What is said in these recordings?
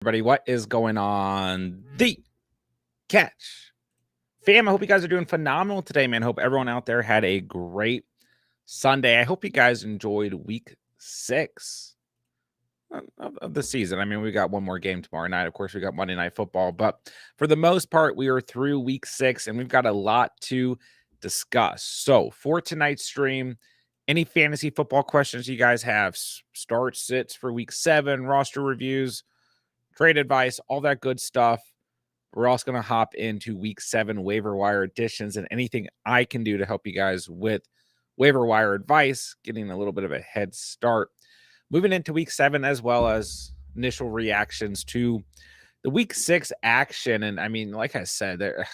Everybody, what is going on? The Catch fam, I hope you guys are doing phenomenal today, man. Hope everyone out there had a great Sunday. I hope you guys enjoyed week 6 of the season. I mean, we got one more game tomorrow night. Of course, we got Monday Night Football, but for the most part, we are through week 6 and we've got a lot to discuss. So, for tonight's stream, any fantasy football questions you guys have, start sits for week 7, roster reviews, trade advice, all that good stuff. We're also going to hop into week 7 waiver wire additions and anything I can do to help you guys with waiver wire advice, getting a little bit of a head start. Moving into week 7, as well as initial reactions to the week 6 action. And I mean, like I said, there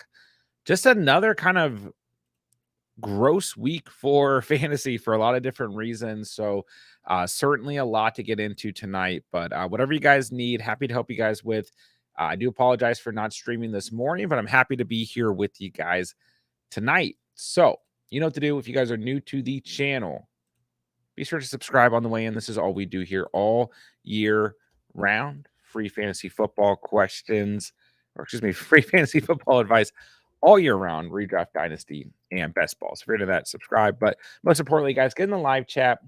just another kind of gross week for fantasy for a lot of different reasons. So certainly a lot to get into tonight, but whatever you guys need, happy to help you guys with. I do apologize for not streaming this morning, but I'm happy to be here with you guys tonight. So you know what to do. If you guys are new to the channel, be sure to subscribe on the way in. This is all we do here all year round. Free fantasy football questions, or excuse me, free fantasy football advice all year round, redraft, dynasty, and best ball. So if you're into that, subscribe. But most importantly, guys, get in the live chat.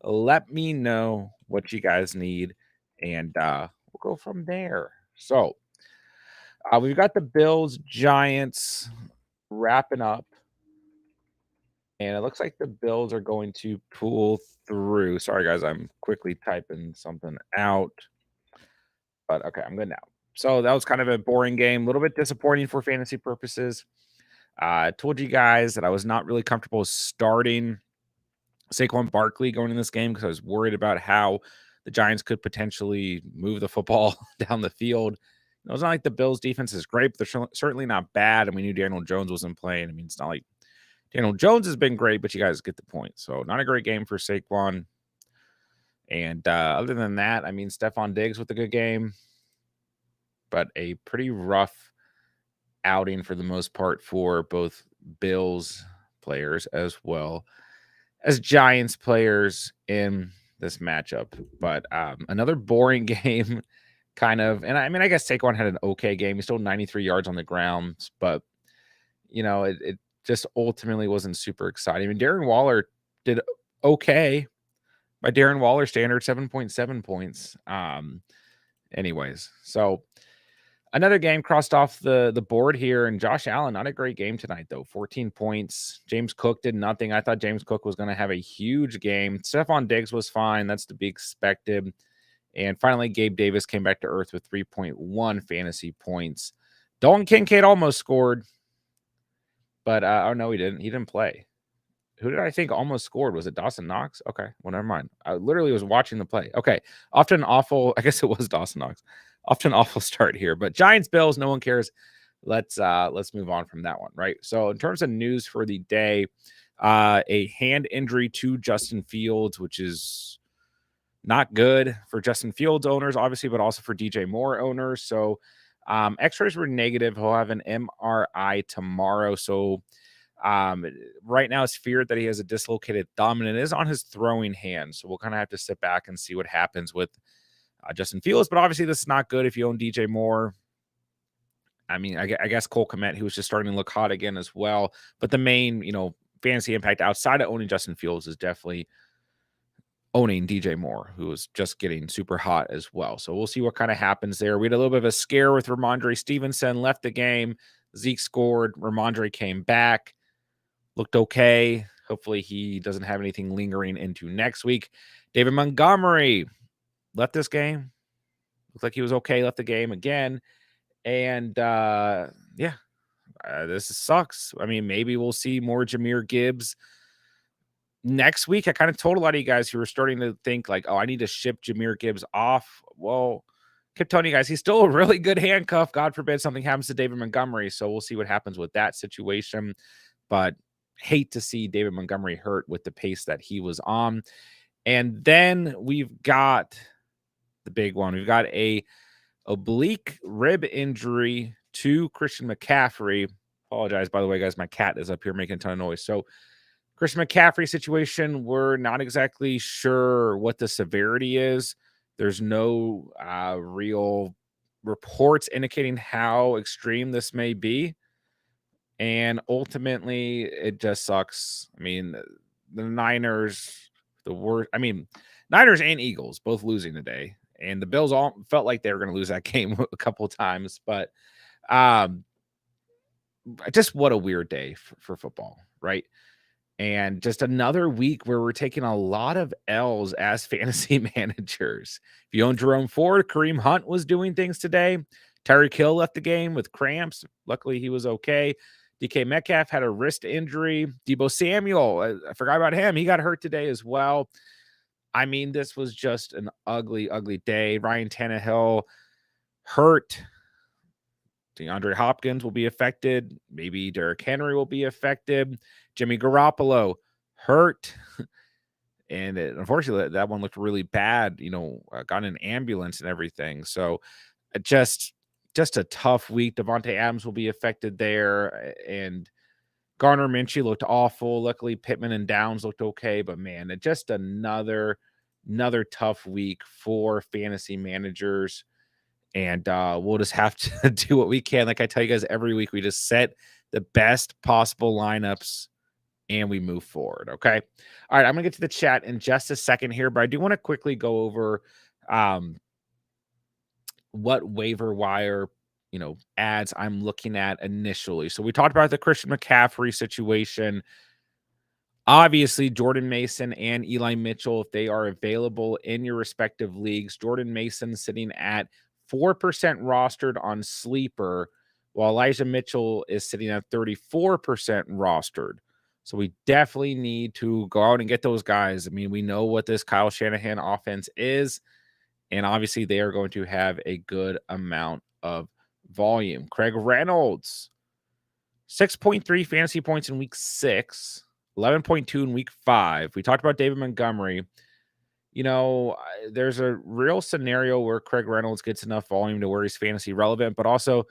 Let me know what you guys need, and we'll go from there. So we've got the Bills Giants wrapping up, and it looks like the Bills are going to pull through. Sorry, guys, I'm quickly typing something out, but okay, I'm good now. So that was kind of a boring game, a little bit disappointing for fantasy purposes. I told you guys that I was not really comfortable starting Saquon Barkley going in this game because I was worried about how the Giants could potentially move the football down the field. It's not like the Bills' defense is great, but they're certainly not bad. And we knew Daniel Jones wasn't playing. I mean, it's not like Daniel Jones has been great, but you guys get the point. So not a great game for Saquon. And other than that, I mean, Stephon Diggs with a good game, but a pretty rough outing for the most part for both Bills players as well as Giants players in this matchup. But another boring game, kind of. And I mean, I guess Saquon had an okay game. He still 93 yards on the ground, but you know, it just ultimately wasn't super exciting. I mean, Darren Waller did okay by Darren Waller standard, 7.7 points. Anyways, so another game crossed off the board here, and Josh Allen, not a great game tonight, though. 14 points. James Cook did nothing. I thought James Cook was going to have a huge game. Stephon Diggs was fine. That's to be expected. And finally, Gabe Davis came back to earth with 3.1 fantasy points. Dalton Kincaid almost scored, but oh, no, he didn't. He didn't play. Who did I think almost scored? Was it Dawson Knox? Okay, well, never mind. I literally was watching the play. Okay, often awful. I guess it was Dawson Knox. Often awful start here, but Giants Bills, no one cares. Let's move on from that one, right? So in terms of news for the day, a hand injury to Justin Fields, which is not good for Justin Fields owners, obviously, but also for DJ Moore owners. So x-rays were negative. He'll have an MRI tomorrow. So right now it's feared that he has a dislocated thumb, and it is on his throwing hand. So we'll kind of have to sit back and see what happens with Justin Fields. But obviously this is not good if you own DJ Moore. I mean, I guess Cole Kmet, who was just starting to look hot again as well. But the main, fantasy impact outside of owning Justin Fields is definitely owning DJ Moore, who is just getting super hot as well. So we'll see what kind of happens there. We had a little bit of a scare with Ramondre Stevenson, left the game. Zeke scored. Ramondre came back. Looked okay. Hopefully he doesn't have anything lingering into next week. David Montgomery left this game. Looked like he was okay. Left the game again. And this sucks. I mean, maybe we'll see more Jahmyr Gibbs next week. I kind of told a lot of you guys who were starting to think like, oh, I need to ship Jahmyr Gibbs off. Well, kept telling you guys he's still a really good handcuff. God forbid something happens to David Montgomery. So we'll see what happens with that situation. But hate to see David Montgomery hurt with the pace that he was on. And then we've got the big one. We've got a oblique rib injury to Christian McCaffrey. Apologize, by the way, guys. My cat is up here making a ton of noise. So Christian McCaffrey situation, we're not exactly sure what the severity is. There's no real reports indicating how extreme this may be. And ultimately, it just sucks. I mean, the Niners, the worst. I mean, Niners and Eagles both losing today, and the Bills all felt like they were going to lose that game a couple of times. But um, just what a weird day for football, right? And just another week where we're taking a lot of L's as fantasy managers. If you own Jerome Ford, Kareem Hunt was doing things today. Tyreek Hill left the game with cramps. Luckily, he was okay. DK Metcalf had a wrist injury. Debo Samuel, I forgot about him. He got hurt today as well. I mean, this was just an ugly, ugly day. Ryan Tannehill hurt. DeAndre Hopkins will be affected. Maybe Derrick Henry will be affected. Jimmy Garoppolo hurt. And unfortunately, that one looked really bad. Got an ambulance and everything. So just a tough week. Devontae Adams will be affected there. And Garner Minshew looked awful. Luckily, Pittman and Downs looked okay. But man, just another tough week for fantasy managers. And we'll just have to do what we can. Like I tell you guys every week, we just set the best possible lineups and we move forward. Okay. All right. I'm going to get to the chat in just a second here, but I do want to quickly go over what waiver wire, ads I'm looking at initially. So we talked about the Christian McCaffrey situation. Obviously, Jordan Mason and Eli Mitchell, if they are available in your respective leagues, Jordan Mason sitting at 4% rostered on Sleeper, while Elijah Mitchell is sitting at 34% rostered. So we definitely need to go out and get those guys. I mean, we know what this Kyle Shanahan offense is, and obviously they are going to have a good amount of volume. Craig Reynolds, 6.3 fantasy points in week 6. 11.2 in week 5. We talked about David Montgomery. There's a real scenario where Craig Reynolds gets enough volume to where he's fantasy relevant, but also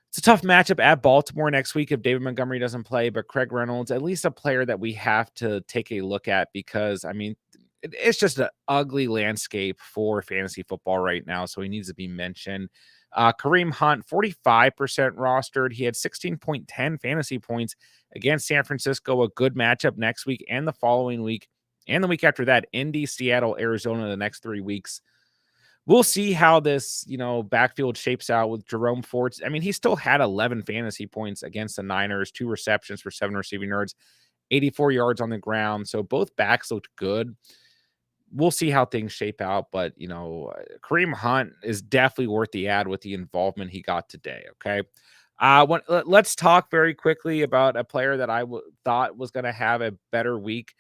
it's a tough matchup at Baltimore next week if David Montgomery doesn't play, but Craig Reynolds, at least a player that we have to take a look at because, I mean, it's just an ugly landscape for fantasy football right now, so he needs to be mentioned. Kareem Hunt, 45% rostered. He had 16.10 fantasy points against San Francisco, a good matchup next week and the following week, and the week after that, Indy, Seattle, Arizona, the next 3 weeks. We'll see how this, backfield shapes out with Jerome Ford. I mean, he still had 11 fantasy points against the Niners, 2 receptions for 7 receiving yards, 84 yards on the ground. So both backs looked good. We'll see how things shape out, but Kareem Hunt is definitely worth the ad with the involvement he got today. Okay. Let's talk very quickly about a player that I thought was going to have a better week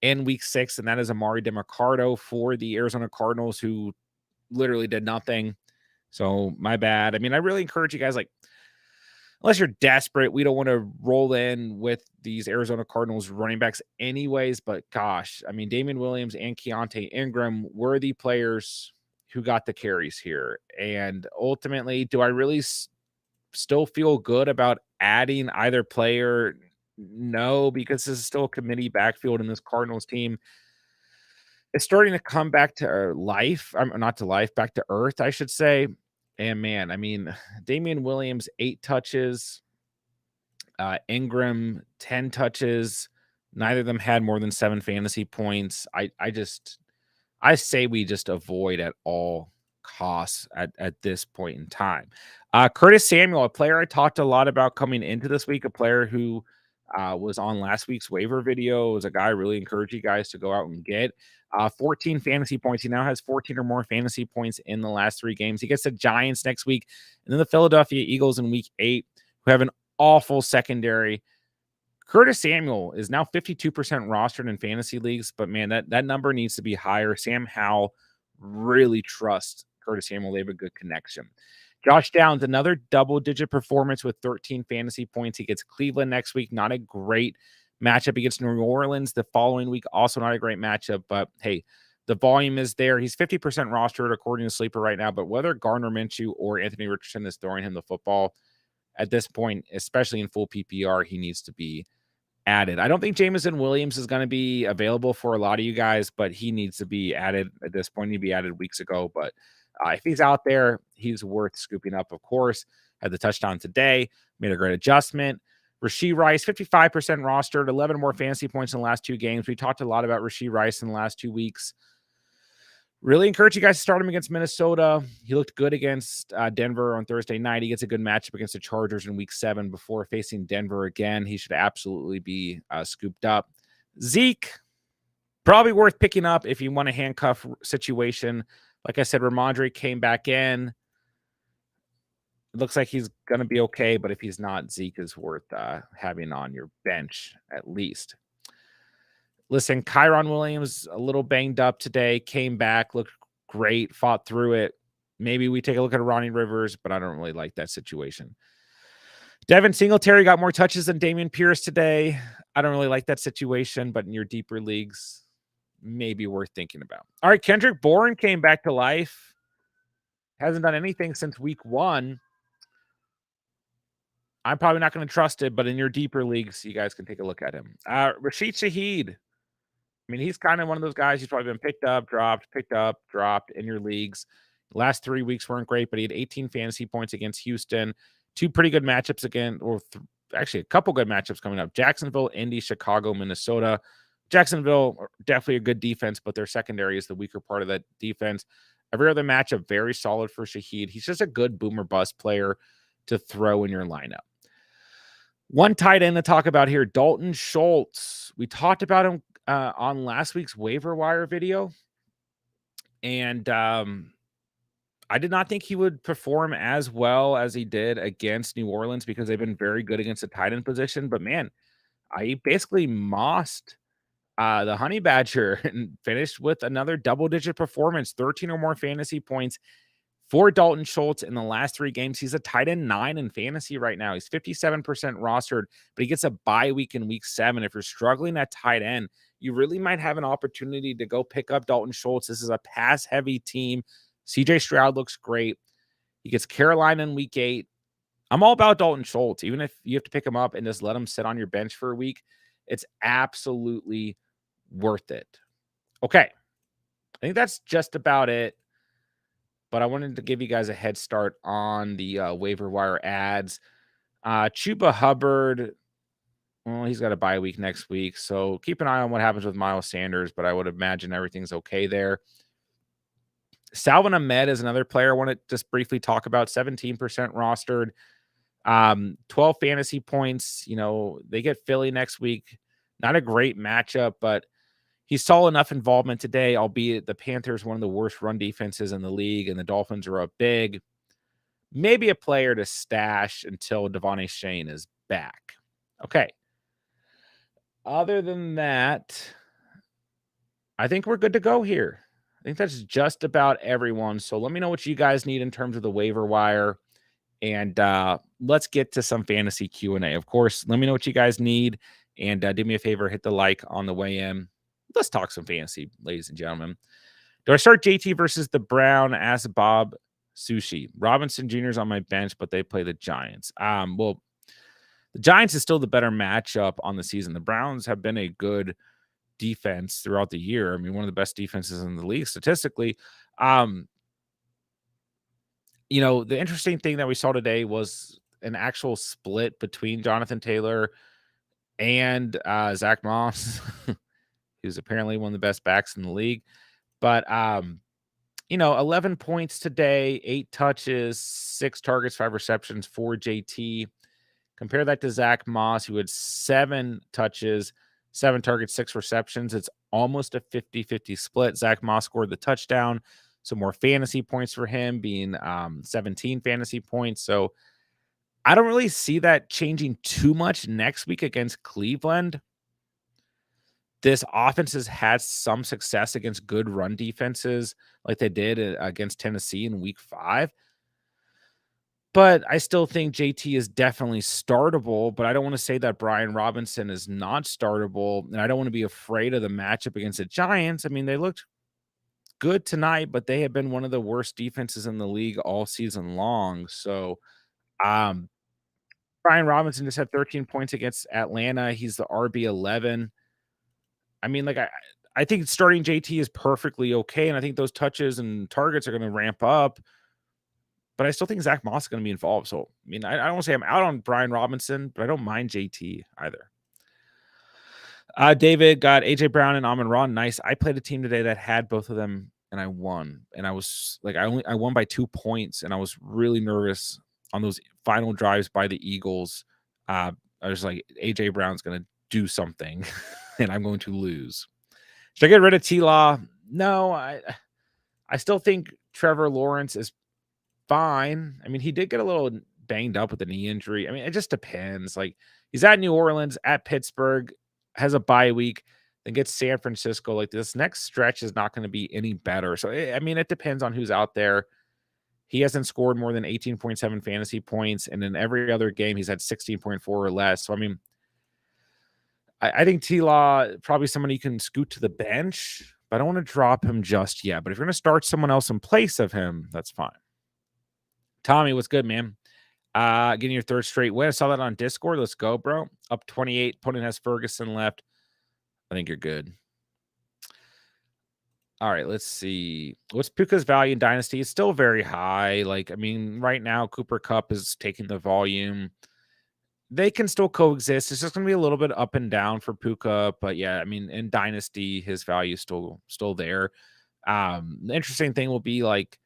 in week 6, and that is Amari DeMarcado for the Arizona Cardinals, who literally did nothing. So my bad. I mean, I really encourage you guys, unless you're desperate, we don't want to roll in with these Arizona Cardinals running backs anyways. But gosh, I mean, Damian Williams and Keontae Ingram were the players who got the carries here. And ultimately, do I really still feel good about adding either player? No, because this is still a committee backfield in this Cardinals team. It's starting to come back to life. Not to life, back to earth, I should say. And man, I mean, Damian Williams, 8 touches, Ingram, 10 touches. Neither of them had more than 7 fantasy points. I say we just avoid at all costs at this point in time. Curtis Samuel, a player I talked a lot about coming into this week, a player who was on last week's waiver video, was a guy I really encourage you guys to go out and get. 14 fantasy points. He now has 14 or more fantasy points in the last 3 games. He gets the Giants next week, and then the Philadelphia Eagles in week 8, who have an awful secondary. Curtis Samuel is now 52% rostered in fantasy leagues, but man, that number needs to be higher. Sam Howell really trusts Curtis Samuel. They have a good connection. Josh Downs, another double-digit performance with 13 fantasy points. He gets Cleveland next week. Not a great matchup against New Orleans the following week. Also not a great matchup, but hey, the volume is there. He's 50% rostered according to Sleeper right now, but whether Gardner Minshew or Anthony Richardson is throwing him the football at this point, especially in full PPR, he needs to be added. I don't think Jameson Williams is going to be available for a lot of you guys, but he needs to be added at this point. He'd be added weeks ago, but If he's out there, he's worth scooping up, of course. Had the touchdown today, made a great adjustment. Rashee Rice, 55% rostered, 11 more fantasy points in the last 2 games. We talked a lot about Rashee Rice in the last 2 weeks. Really encourage you guys to start him against Minnesota. He looked good against Denver on Thursday night. He gets a good matchup against the Chargers in week 7 before facing Denver again. He should absolutely be scooped up. Zeke, probably worth picking up if you want a handcuff situation. Like I said, Ramondre came back in. It looks like he's going to be okay, but if he's not, Zeke is worth having on your bench at least. Listen, Kyron Williams, a little banged up today, came back, looked great, fought through it. Maybe we take a look at Ronnie Rivers, but I don't really like that situation. Devin Singletary got more touches than Dameon Pierce today. I don't really like that situation, but in your deeper leagues, maybe worth thinking about. All right, Kendrick Bourne came back to life. Hasn't done anything since week 1. I'm probably not going to trust it, but in your deeper leagues, you guys can take a look at him. Rashid Shaheed. I mean, he's kind of one of those guys who's probably been picked up, dropped in your leagues. Last 3 weeks weren't great, but he had 18 fantasy points against Houston. 2 pretty good matchups again, or actually a couple good matchups coming up. Jacksonville, Indy, Chicago, Minnesota. Jacksonville, definitely a good defense, but their secondary is the weaker part of that defense. Every other matchup, very solid for Shaheed. He's just a good boomer bust player to throw in your lineup. One tight end to talk about here, Dalton Schultz. We talked about him on last week's waiver wire video. And I did not think he would perform as well as he did against New Orleans because they've been very good against the tight end position. But man, I basically mossed the Honey Badger and finished with another double-digit performance, 13 or more fantasy points for Dalton Schultz in the last 3 games. He's a tight end 9 in fantasy right now. He's 57% rostered, but he gets a bye week in week 7. If you're struggling at tight end, you really might have an opportunity to go pick up Dalton Schultz. This is a pass-heavy team. CJ Stroud looks great. He gets Carolina in week 8. I'm all about Dalton Schultz. Even if you have to pick him up and just let him sit on your bench for a week, it's absolutely worth it. Okay. I think that's just about it. But I wanted to give you guys a head start on the waiver wire ads. Chuba Hubbard, well, he's got a bye week next week, so keep an eye on what happens with Miles Sanders, but I would imagine everything's okay there. Salvin Ahmed is another player I want to just briefly talk about, 17% rostered, 12 fantasy points. You know, they get Philly next week. Not a great matchup, but he saw enough involvement today, albeit the Panthers, one of the worst run defenses in the league, and the Dolphins are up big. Maybe a player to stash until Devontae Shane is back. Okay. Other than that, I think we're good to go here. I think that's just about everyone. So let me know what you guys need in terms of the waiver wire. And let's get to some fantasy Q&A. Of course, let me know what you guys need. And do me a favor, hit the like on the way in. Let's talk some fantasy, ladies and gentlemen. Do I start JT versus the Brown? Ask Bob Sushi. Robinson Jr.'s on my bench, but they play the Giants. Well, the Giants is still the better matchup on the season. The Browns have been a good defense throughout the year. I mean, one of the best defenses in the league statistically. You know, the interesting thing that we saw today was an actual split between Jonathan Taylor and Zach Moss, who's apparently one of the best backs in the league. But, you know, 11 points today, 8 touches, 6 targets, 5 receptions for JT. Compare that to Zach Moss, who had 7 touches, 7 targets, 6 receptions. It's almost a 50-50 split. Zach Moss scored the touchdown. Some more fantasy points for him, being 17 fantasy points. So I don't really see that changing too much next week against Cleveland. This offense has had some success against good run defenses like they did against Tennessee in week 5. But I still think JT is definitely startable, but I don't want to say that Brian Robinson is not startable, and I don't want to be afraid of the matchup against the Giants. I mean, they looked good tonight, but they have been one of the worst defenses in the league all season long. So, Brian Robinson just had 13 points against Atlanta. He's the RB11. I mean, like, I think starting JT is perfectly okay, and I think those touches and targets are going to ramp up. But I still think Zach Moss is going to be involved. So, I mean, I don't want to say I'm out on Brian Robinson, but I don't mind JT either. David got AJ Brown and Amon Ra. Nice. I played a team today that had both of them, and I won. And I was like, I won by 2 points, and I was really nervous on those final drives by the Eagles. I was like, AJ Brown's going to do something, and I'm going to lose. Should I get rid of T-Law? No, I still think Trevor Lawrence is fine. I mean, he did get a little banged up with a knee injury. I mean, it just depends. Like, he's at New Orleans, at Pittsburgh, has a bye week, then gets San Francisco. Like, this next stretch is not going to be any better. So, I mean, it depends on who's out there. He hasn't scored more than 18.7 fantasy points, and in every other game, he's had 16.4 or less. So, I mean, I think T-Law probably somebody you can scoot to the bench, but I don't want to drop him just yet. But if you're going to start someone else in place of him, that's fine. Tommy, what's good, man? Getting your third straight win. I saw that on Discord. Let's go, bro. Up 28. Opponent has Ferguson left. I think you're good. All right, let's see. What's Puka's value in Dynasty? It's still very high. Like, I mean, right now, Cooper Kupp is taking the volume. They can still coexist. It's just going to be a little bit up and down for Puka. But yeah, I mean, in Dynasty, his value is still there. The interesting thing will be like,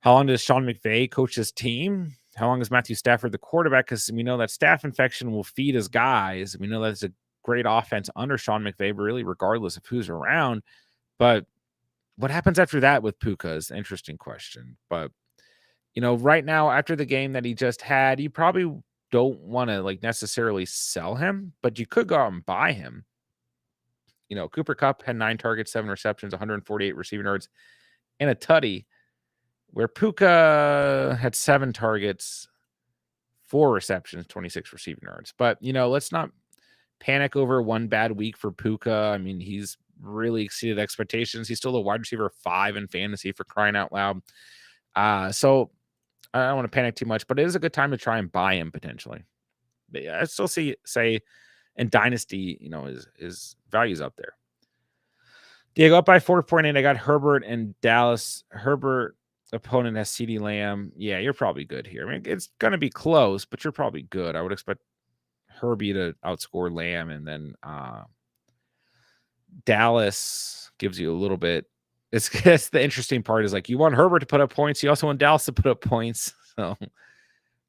how long does Sean McVay coach his team? How long is Matthew Stafford the quarterback? Because we know that staph infection will feed his guys. We know that's a great offense under Sean McVay, really, regardless of who's around. But what happens after that with Puka is an interesting question. But, you know, right now, after the game that he just had, you probably don't want to like necessarily sell him, but you could go out and buy him. You know, Cooper Kupp had 9 targets, 7 receptions, 148 receiving yards, and a tutty, where Puka had 7 targets, 4 receptions, 26 receiving yards. But, you know, let's not panic over one bad week for Puka. I mean, he's really exceeded expectations. He's still a wide receiver 5 in fantasy, for crying out loud. So I don't want to panic too much, but it is a good time to try and buy him potentially. But yeah, I still say in Dynasty, you know, his value's up there. Diego up by 4.8. I got Herbert and Dallas. Herbert opponent has CeeDee Lamb. Yeah, you're probably good here. I mean, it's going to be close, but you're probably good. I would expect Herbie to outscore Lamb, and then Dallas gives you a little bit. It's the interesting part is like you want Herbert to put up points. You also want Dallas to put up points. So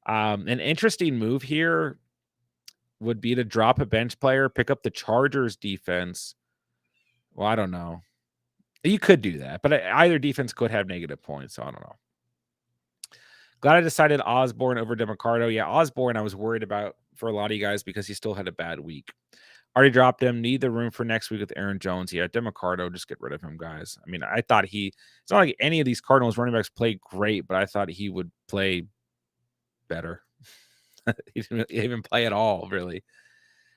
an interesting move here would be to drop a bench player, pick up the Chargers defense. Well, I don't know. You could do that, but either defense could have negative points. So I don't know. Glad I decided Osborne over DeMarcado. Yeah, Osborne I was worried about for a lot of you guys because he still had a bad week. Already dropped him. Need the room for next week with Aaron Jones. Yeah, DeMarcado, just get rid of him, guys. I mean, I thought it's not like any of these Cardinals running backs played great, but I thought he would play better. He didn't even play at all, really.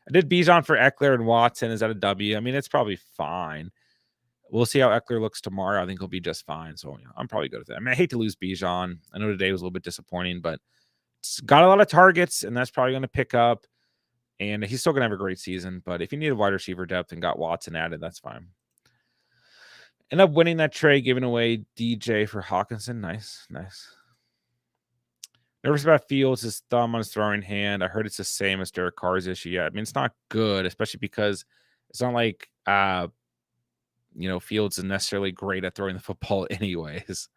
I did Bijan for Eckler and Watson. Is that a W? I mean, it's probably fine. We'll see how Eckler looks tomorrow. I think he'll be just fine. So yeah, I'm probably good with that. I mean, I hate to lose Bijan. I know today was a little bit disappointing, but it's got a lot of targets, and that's probably going to pick up. And he's still going to have a great season. But if you need a wide receiver depth and got Watson added, that's fine. End up winning that trade, giving away DJ for Hawkinson. Nice. Nervous about Fields, his thumb on his throwing hand. I heard it's the same as Derek Carr's issue. Yeah, I mean, it's not good, especially because it's not like, Fields is necessarily great at throwing the football anyways.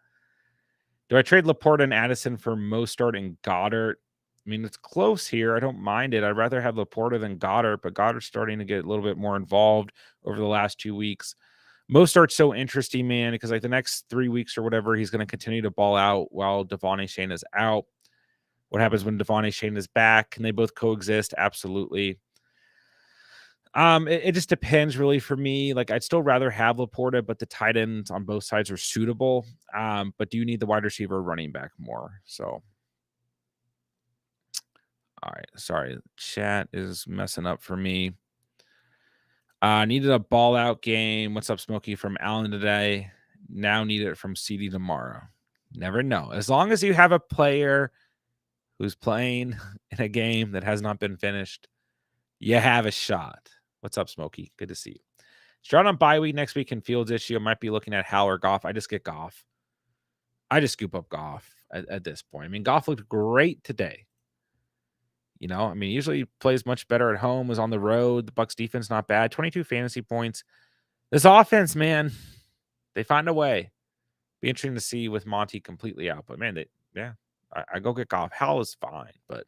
Do I trade Laporta and Addison for Mostert and Goddard? I mean, it's close here. I don't mind it. I'd rather have Laporta than Goddard, but Goddard's starting to get a little bit more involved over the last 2 weeks. Mostert's so interesting, man, because like the next 3 weeks or whatever, he's going to continue to ball out while Devon Achane is out. What happens when Devon Achane is back? Can they both coexist? Absolutely. It just depends really for me. Like I'd still rather have Laporta, but the tight ends on both sides are suitable. But do you need the wide receiver running back more? So, all right. Sorry. Chat is messing up for me. Needed a ball out game. What's up, Smokey, from Allen today? Now need it from CD tomorrow. Never know. As long as you have a player who's playing in a game that has not been finished, you have a shot. What's up, Smokey? Good to see you. Stroud on bye week next week in Fields issue. I might be looking at Hal or Goff. I just get Goff. I just scoop up Goff at this point. I mean, Goff looked great today. I mean, usually he plays much better at home, was on the road. The Bucs defense not bad. 22 fantasy points. This offense, man, they find a way. Be interesting to see with Monty completely out. But man, I go get Goff. Hal is fine, but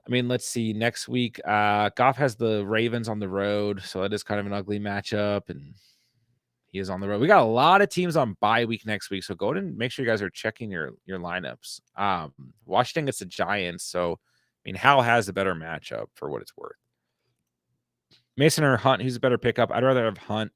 I mean, let's see. Next week, Goff has the Ravens on the road, so that is kind of an ugly matchup, and he is on the road. We got a lot of teams on bye week next week, so go ahead and make sure you guys are checking your lineups. Washington gets the Giants, so I mean, Hal has a better matchup for what it's worth. Mason or Hunt, who's a better pickup? I'd rather have Hunt,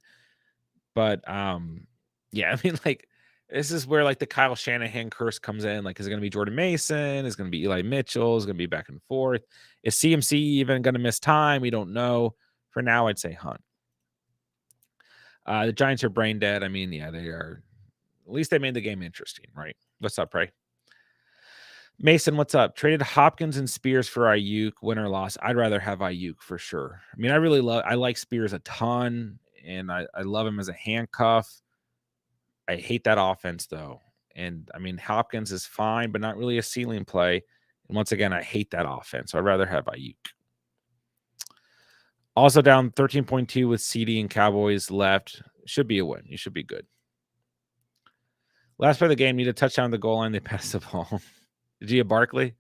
but yeah, I mean, like, this is where like the Kyle Shanahan curse comes in. Like, is it going to be Jordan Mason? Is it going to be Eli Mitchell? Is it going to be back and forth? Is CMC even going to miss time? We don't know. For now, I'd say Hunt. The Giants are brain dead. I mean, yeah, they are. At least they made the game interesting, right? What's up, Ray? Mason, what's up? Traded Hopkins and Spears for Ayuk, win or loss. I'd rather have Ayuk for sure. I mean, I like Spears a ton, and I love him as a handcuff. I hate that offense, though. And, I mean, Hopkins is fine, but not really a ceiling play. And once again, I hate that offense, so I'd rather have Ayuk. Also down 13.2 with CD and Cowboys left. Should be a win. You should be good. Last play of the game, need a touchdown on the goal line. They passed the ball. Did you get Barkley?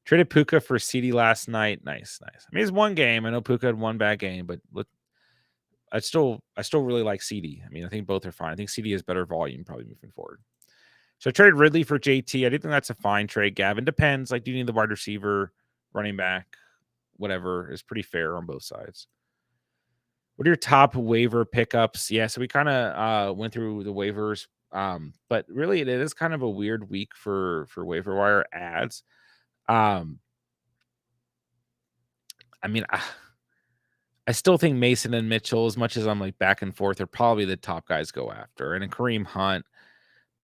Traded Puka for CD last night. Nice. I mean, it's one game. I know Puka had one bad game, but look, I still really like CD. I mean, I think both are fine. I think CD has better volume probably moving forward. So I traded Ridley for JT. I do think that's a fine trade, Gavin. Depends. Like, do you need the wide receiver, running back, whatever is pretty fair on both sides. What are your top waiver pickups? Yeah, so we kind of went through the waivers, but really it is kind of a weird week for waiver wire ads. I mean, I still think Mason and Mitchell, as much as I'm like back and forth, are probably the top guys go after, and a Kareem Hunt.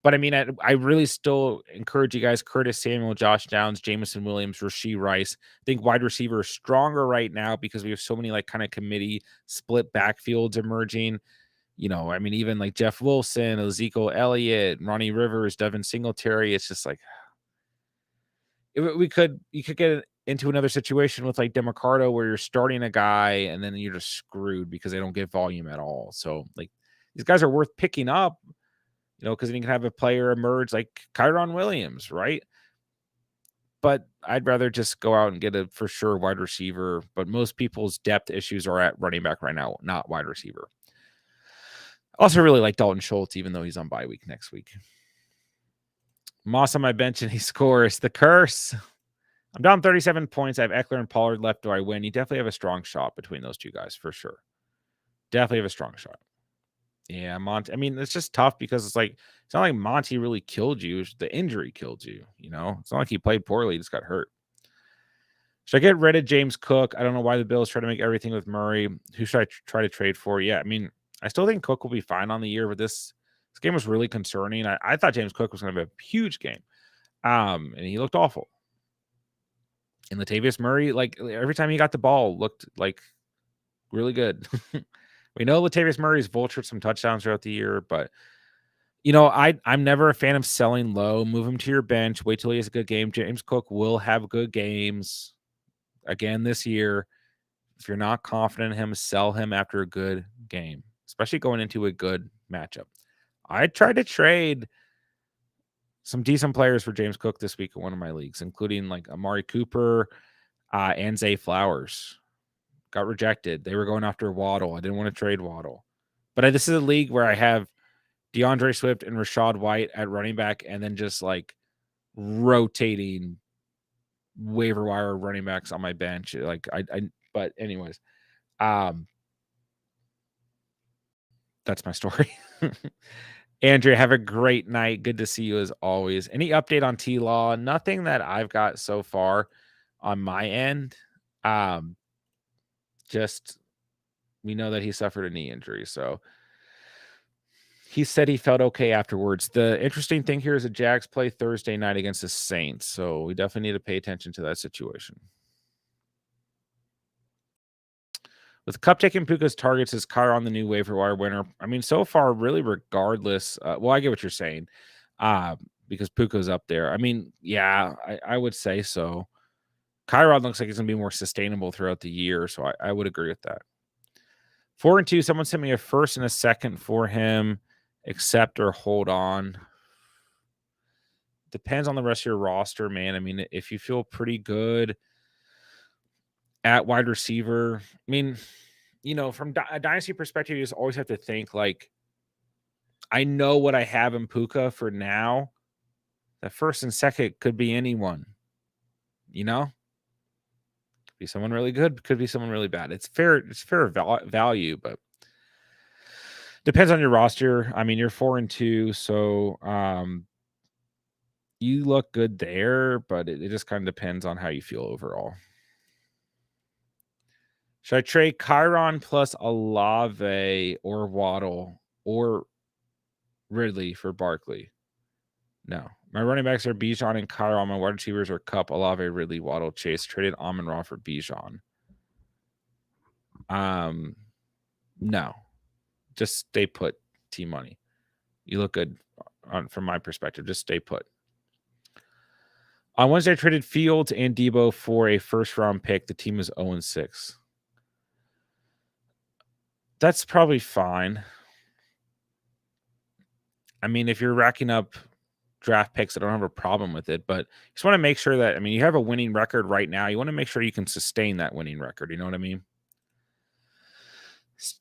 But I mean, I really still encourage you guys: Curtis Samuel, Josh Downs, Jameson Williams, Rashee Rice. I think wide receiver is stronger right now because we have so many like kind of committee split backfields emerging. I mean, even like Jeff Wilson, Ezekiel Elliott, Ronnie Rivers, Devin Singletary. It's just like you could get into another situation with like DeMarcado where you're starting a guy and then you're just screwed because they don't get volume at all. So like these guys are worth picking up, because then you can have a player emerge like Kyron Williams, right? But I'd rather just go out and get a for sure wide receiver. But most people's depth issues are at running back right now, not wide receiver. Also really like Dalton Schultz, even though he's on bye week next week. Moss on my bench and he scores. The curse. I'm down 37 points. I have Eckler and Pollard left. Do I win? You definitely have a strong shot between those two guys for sure. Definitely have a strong shot. Yeah, Monty. I mean, it's just tough because it's not like Monty really killed you. The injury killed you. It's not like he played poorly. He just got hurt. Should I get rid of James Cook? I don't know why the Bills try to make everything with Murray. Who should I try to trade for? Yeah, I mean, I still think Cook will be fine on the year, but this game was really concerning. I thought James Cook was going to have a huge game, and he looked awful. And Latavius Murray, like every time he got the ball, looked like really good. We know Latavius Murray's vultured some touchdowns throughout the year, but I'm never a fan of selling low. Move him to your bench. Wait till he has a good game. James Cook will have good games again this year. If you're not confident in him, sell him after a good game, especially going into a good matchup. I tried to trade some decent players for James Cook this week in one of my leagues, including like Amari Cooper and Zay Flowers. Got rejected. They were going after Waddle. I didn't want to trade Waddle. But this is a league where I have DeAndre Swift and Rachaad White at running back and then just like rotating waiver wire running backs on my bench. But anyways, that's my story. Andrea, have a great night. Good to see you as always. Any update on T-Law? Nothing that I've got so far on my end. Just we know that he suffered a knee injury, so he said he felt okay afterwards. The interesting thing here is the Jags play Thursday night against the Saints, so we definitely need to pay attention to that situation. With Cup taking Puka's targets, is Chiron the new waiver wire winner? I mean, so far, really, regardless. Well, I get what you're saying, because Puka's up there. I mean, yeah, I would say so. Chiron looks like he's going to be more sustainable throughout the year, so I would agree with that. 4 and 2. Someone sent me a first and a second for him. Accept or hold on. Depends on the rest of your roster, man. I mean, if you feel pretty good at wide receiver, I mean, from a dynasty perspective, you just always have to think like, I know what I have in Puka for now. The first and second could be anyone, could be someone really good, could be someone really bad. It's fair value, but depends on your roster. I mean, you're 4 and 2, so you look good there, but it just kind of depends on how you feel overall. Should I trade Chiron plus Olave or Waddle or Ridley for Barkley? No. My running backs are Bijan and Chiron. My wide receivers are Cup, Olave, Ridley, Waddle, Chase. Traded Amon-Ra for Bijan. No. Just stay put, T-Money. You look good from my perspective. Just stay put. On Wednesday, I traded Fields and Debo for a first-round pick. The team is 0-6. That's probably fine. I mean, if you're racking up draft picks, I don't have a problem with it, but you just want to make sure that, I mean, you have a winning record right now. You want to make sure you can sustain that winning record. You know what I mean?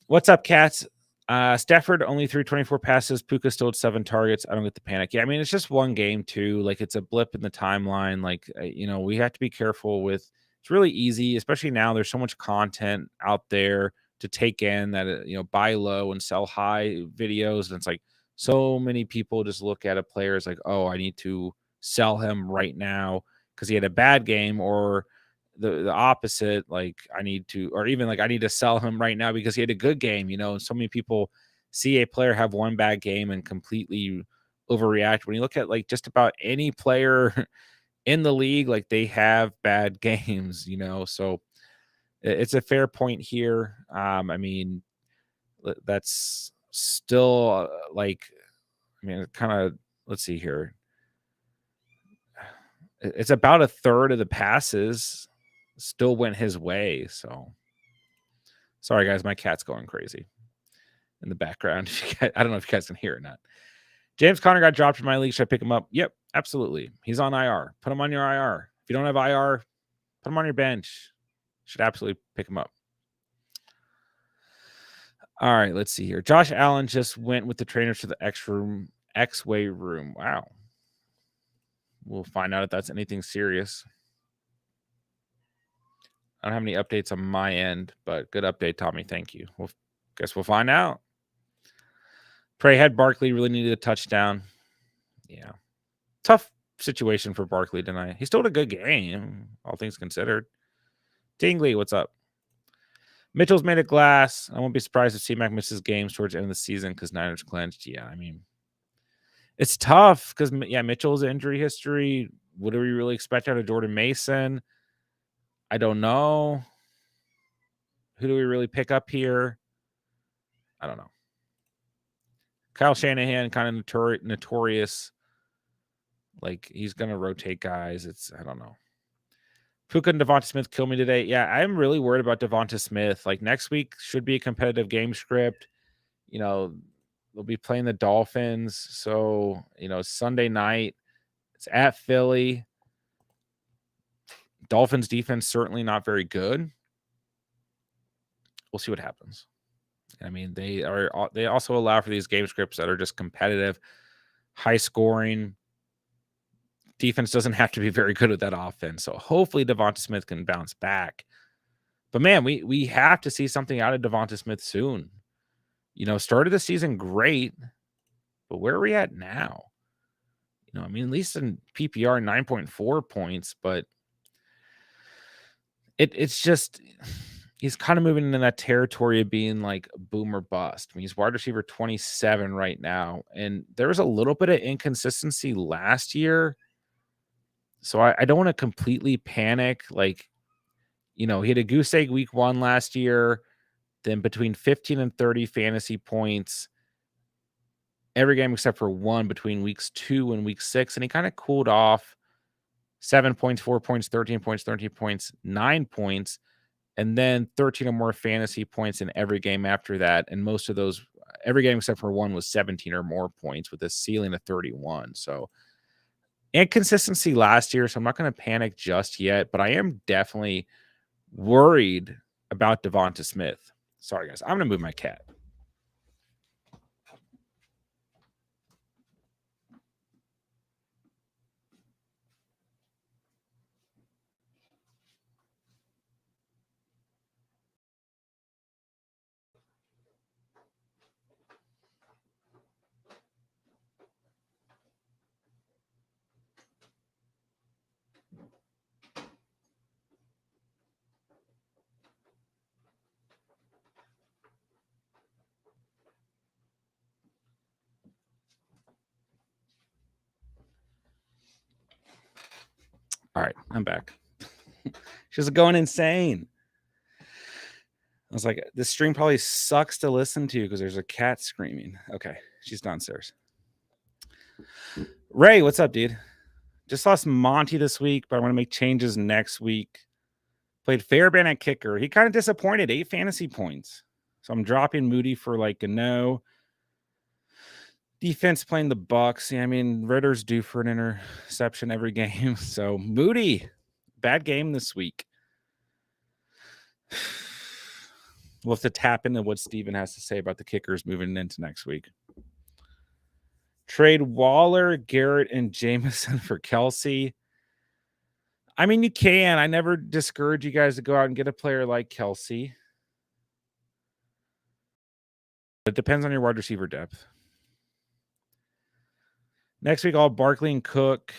What's up, cats? Stafford only threw 24 passes. Puka still had 7 targets. I don't get the panic. Yeah, I mean, it's just one game too. Like, it's a blip in the timeline. Like, we have to be careful with. It's really easy, especially now. There's so much content out there to take in that buy low and sell high videos, and it's like so many people just look at a player as like, oh, I need to sell him right now because he had a bad game, or the opposite, like I need to sell him right now because he had a good game, and so many people see a player have one bad game and completely overreact. When you look at like just about any player in the league, like they have bad games, so it's a fair point here. I mean, that's still kind of, let's see here. It's about a third of the passes still went his way. So sorry, guys, my cat's going crazy in the background. I don't know if you guys can hear it or not. James Conner got dropped in my league. Should I pick him up? Yep, absolutely. He's on IR. Put him on your IR. If you don't have IR, put him on your bench. Should absolutely pick him up. All right, let's see here. Josh Allen just went with the trainers to the X-Way room. Wow. We'll find out if that's anything serious. I don't have any updates on my end, but good update, Tommy. Thank you. Guess we'll find out. Pray had Barkley really needed a touchdown. Yeah. Tough situation for Barkley tonight. He still had a good game, all things considered. Tingley, what's up? Mitchell's made of glass. I won't be surprised if C-Mac misses games towards the end of the season because Niners clinched. Yeah, I mean, it's tough because, Mitchell's injury history. What do we really expect out of Jordan Mason? I don't know. Who do we really pick up here? I don't know. Kyle Shanahan, kind of notorious. Like, he's going to rotate guys. I don't know. Puka and Devonta Smith kill me today. Yeah, I'm really worried about Devonta Smith. Like, next week should be a competitive game script. They'll be playing the Dolphins. So, Sunday night, it's at Philly. Dolphins defense certainly not very good. We'll see what happens. I mean, they also allow for these game scripts that are just competitive, high scoring. Defense doesn't have to be very good with that offense. So hopefully Devonta Smith can bounce back. But man, we have to see something out of Devonta Smith soon. Started the season great, but where are we at now? I mean, at least in PPR, 9.4 points, but it's just he's kind of moving into that territory of being like boom or bust. I mean, he's wide receiver 27 right now, and there was a little bit of inconsistency last year. So I don't want to completely panic. Like, he had a goose egg week 1 last year. then between 15 and 30 fantasy points every game except for one between weeks 2 and week 6. And he kind of cooled off 7 points, 4 points, 13 points, 13 points, 9 points, and then 13 or more fantasy points in every game after that. And most of those, every game except for one, was 17 or more points with a ceiling of 31. So inconsistency last year. So I'm not going to panic just yet, but I am definitely worried about Devonta Smith. Sorry, guys. I'm going to move my cat. All right, I'm back. She's going insane. I was like, this stream probably sucks to listen to because there's a cat screaming. Okay, she's downstairs. Ray, what's up, dude? Just lost Monty this week, but I want to make changes next week. Played Fairbairn at kicker. He kind of disappointed, 8 fantasy points. So I'm dropping Moody for like a no. Defense playing the Bucks. Yeah, I mean, Ritter's due for an interception every game. So Moody, bad game this week. We'll have to tap into what Steven has to say about the kickers moving into next week. Trade Waller, Garrett, and Jameson for Kelsey. I mean, you can. I never discourage you guys to go out and get a player like Kelsey. It depends on your wide receiver depth. Next week, all Barkley and Cook.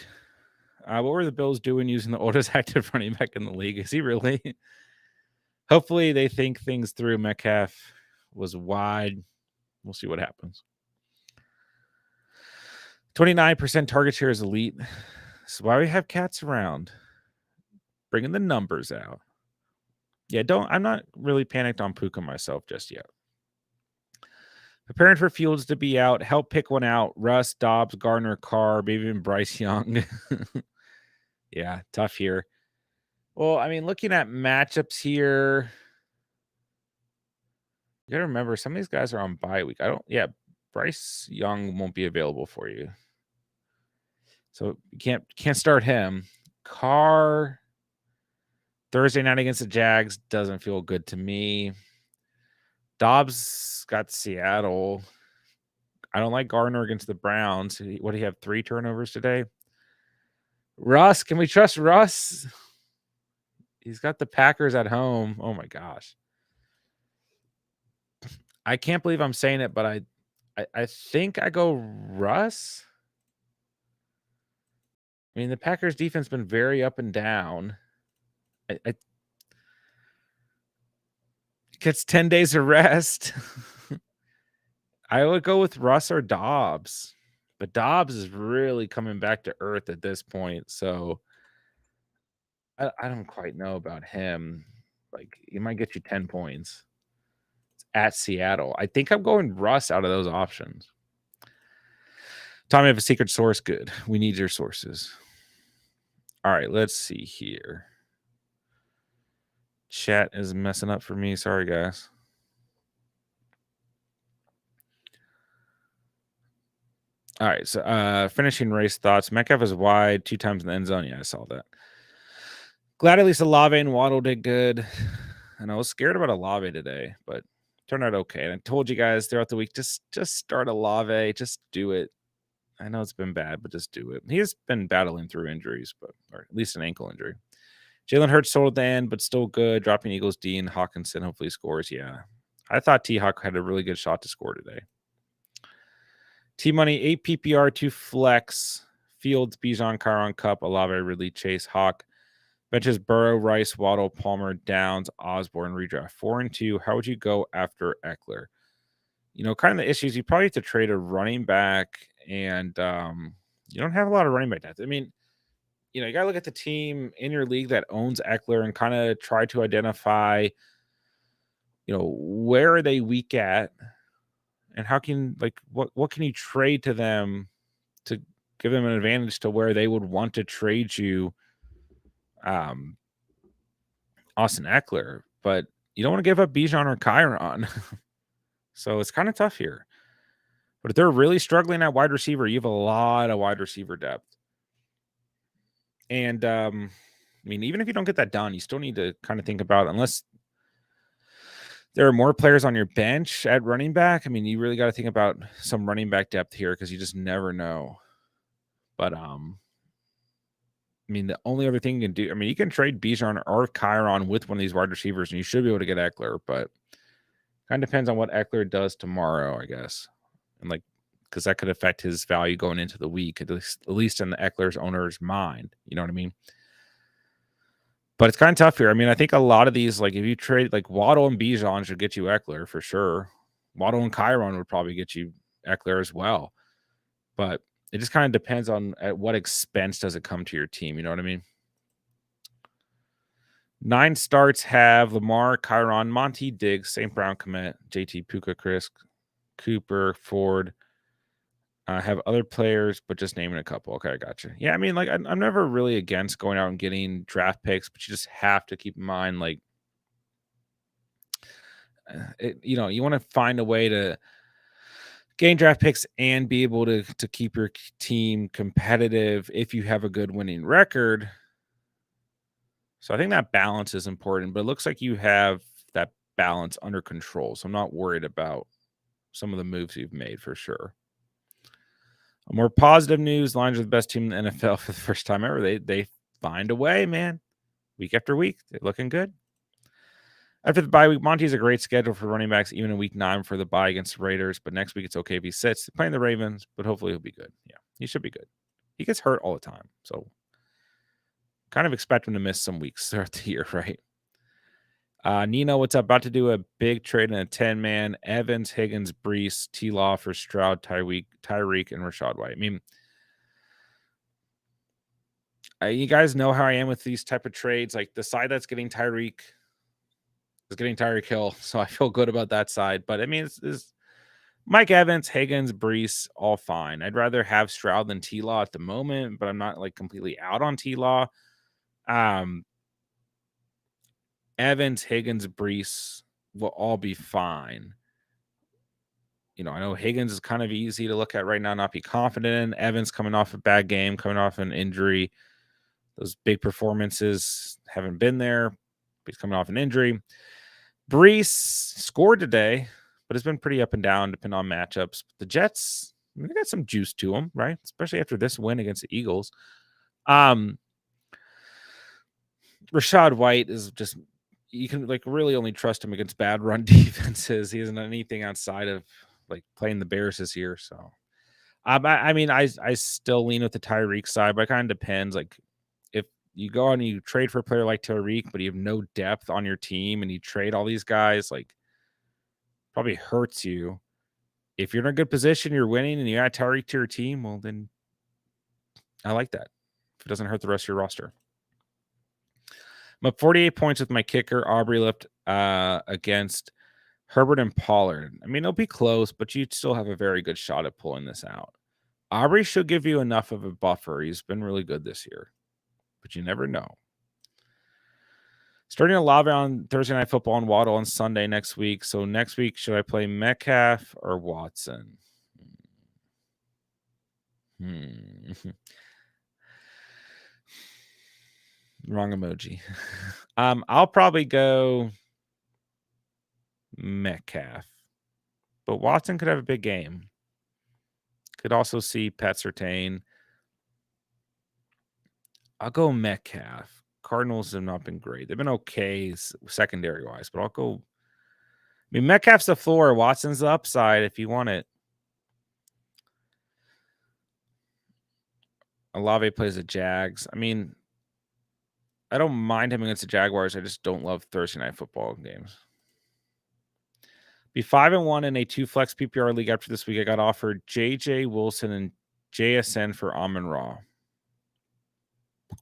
What were the Bills doing using the oldest active running back in the league? Is he really? Hopefully, they think things through. Metcalf was wide. We'll see what happens. 29% target share is elite. So why we have cats around? Bringing the numbers out. Yeah, I'm not really panicked on Puka myself just yet. Preparing for Fields to be out. Help pick one out. Russ, Dobbs, Gardner, Carr, maybe even Bryce Young. Yeah, tough here. Well, I mean, looking at matchups here, you got to remember some of these guys are on bye week. Bryce Young won't be available for you. So you can't start him. Carr Thursday night against the Jags doesn't feel good to me. Dobbs got Seattle. I don't like Gardner against the Browns. What do you have? 3 turnovers today? Russ, can we trust Russ? He's got the Packers at home. Oh my gosh. I can't believe I'm saying it, but I think I go Russ. I mean, the Packers defense has been very up and down. It gets 10 days of rest. I would go with Russ or Dobbs, but Dobbs is really coming back to earth at this point. So I don't quite know about him. Like, he might get you 10 points. It's at Seattle. I think I'm going Russ out of those options. Tommy, I have a secret source. Good. We need your sources. All right, let's see here. Chat is messing up for me. Sorry, guys. All right, so finishing race thoughts. Metcalf is wide 2 times in the end zone. Yeah, I saw that. Glad at least Olave and Waddle did good. And I was scared about Olave today, but turned out okay. And I told you guys throughout the week, just start Olave. Just do it. I know it's been bad, but just do it. He has been battling through injuries, or at least an ankle injury. Jalen Hurts sold at the end, but still good. Dropping Eagles, Dean Hawkinson hopefully scores. Yeah. I thought T-Hawk had a really good shot to score today. T-Money, 8 PPR, 2 flex. Fields, Bijan, Chiron, Cup, Olave, Ridley, Chase, Hawk. Benches Burrow, Rice, Waddle, Palmer, Downs, Osborne, redraft 4 and 2. How would you go after Eckler? You know, kind of the issues, you probably have to trade a running back, and you don't have a lot of running back depth. I mean, you know, you got to look at the team in your league that owns Eckler and kind of try to identify where are they weak at, and how can what can you trade to them to give them an advantage to where they would want to trade you um Austin Eckler, but you don't want to give up Bijan or Kyron. So it's kind of tough here. But if they're really struggling at wide receiver, you have a lot of wide receiver depth. And even if you don't get that done, you still need to kind of think about, unless there are more players on your bench at running back, you really got to think about some running back depth here, because you just never know. But the only other thing you can do, you can trade Bijan or Kyron with one of these wide receivers, and you should be able to get Eckler, but kind of depends on what Eckler does tomorrow, I guess. And because that could affect his value going into the week, at least in the Eckler's owner's mind. You know what I mean? But it's kind of tough here. I think a lot of these, if you trade, Waddle and Bijan should get you Eckler for sure. Waddle and Kyron would probably get you Eckler as well. But it just kind of depends on at what expense does it come to your team. You know what I mean? 9 starts have Lamar, Kyron, Monty, Diggs, St. Brown, Komet, JT, Puka, Chris, Cooper, Ford. Have other players, but just naming a couple. Okay, I gotcha. Yeah, I'm never really against going out and getting draft picks, but you just have to keep in mind, you want to find a way to gain draft picks and be able to keep your team competitive if you have a good winning record. So I think that balance is important, but it looks like you have that balance under control. So I'm not worried about some of the moves you've made for sure. More positive news: Lions are the best team in the NFL for the first time ever. They find a way, man. Week after week, they're looking good. After the bye week, Monty's a great schedule for running backs, even in week 9 for the bye against the Raiders. But next week, it's okay if he sits. They're playing the Ravens, but hopefully he'll be good. Yeah, he should be good. He gets hurt all the time, so kind of expect him to miss some weeks throughout the year, right? Nino, what's up? About to do a big trade in a 10-man. Evans, Higgins, Brees, T-Law for Stroud, Tyreek, and Rashad White. You guys know how I am with these type of trades. The side that's getting Tyreek is getting Tyreek Hill, so I feel good about that side. But it's Mike Evans, Higgins, Brees, all fine. I'd rather have Stroud than T-Law at the moment, but I'm not completely out on T-Law. Evans, Higgins, Brees will all be fine. I know Higgins is kind of easy to look at right now, not be confident in. Evans coming off a bad game, coming off an injury. Those big performances haven't been there. But he's coming off an injury. Brees scored today, but it's been pretty up and down depending on matchups. The Jets, they got some juice to them, right? Especially after this win against the Eagles. Rashad White is just, you can really only trust him against bad run defenses. He hasn't done anything outside of playing the Bears this year. So, I still lean with the Tyreek side, but it kind of depends. If you go and you trade for a player like Tyreek, but you have no depth on your team and you trade all these guys, probably hurts you. If you're in a good position, you're winning, and you add Tyreek to your team, well, then I like that. If it doesn't hurt the rest of your roster. I'm up 48 points with my kicker, Aubrey Lift, against Herbert and Pollard. It'll be close, but you'd still have a very good shot at pulling this out. Aubrey should give you enough of a buffer. He's been really good this year, but you never know. Starting Olave on Thursday Night Football and Waddle on Sunday next week. So next week, should I play Metcalf or Watson? Wrong emoji. I'll probably go Metcalf, but Watson could have a big game. Could also see Pat Surtain. I'll go Metcalf. Cardinals have not been great. They've been okay secondary wise, but I'll go. Metcalf's the floor. Watson's the upside if you want it. Olave plays the Jags. I don't mind him against the Jaguars. I just don't love Thursday Night Football games. Be 5-1 in a 2-flex PPR league after this week. I got offered JJ Wilson and JSN for Amon-Ra.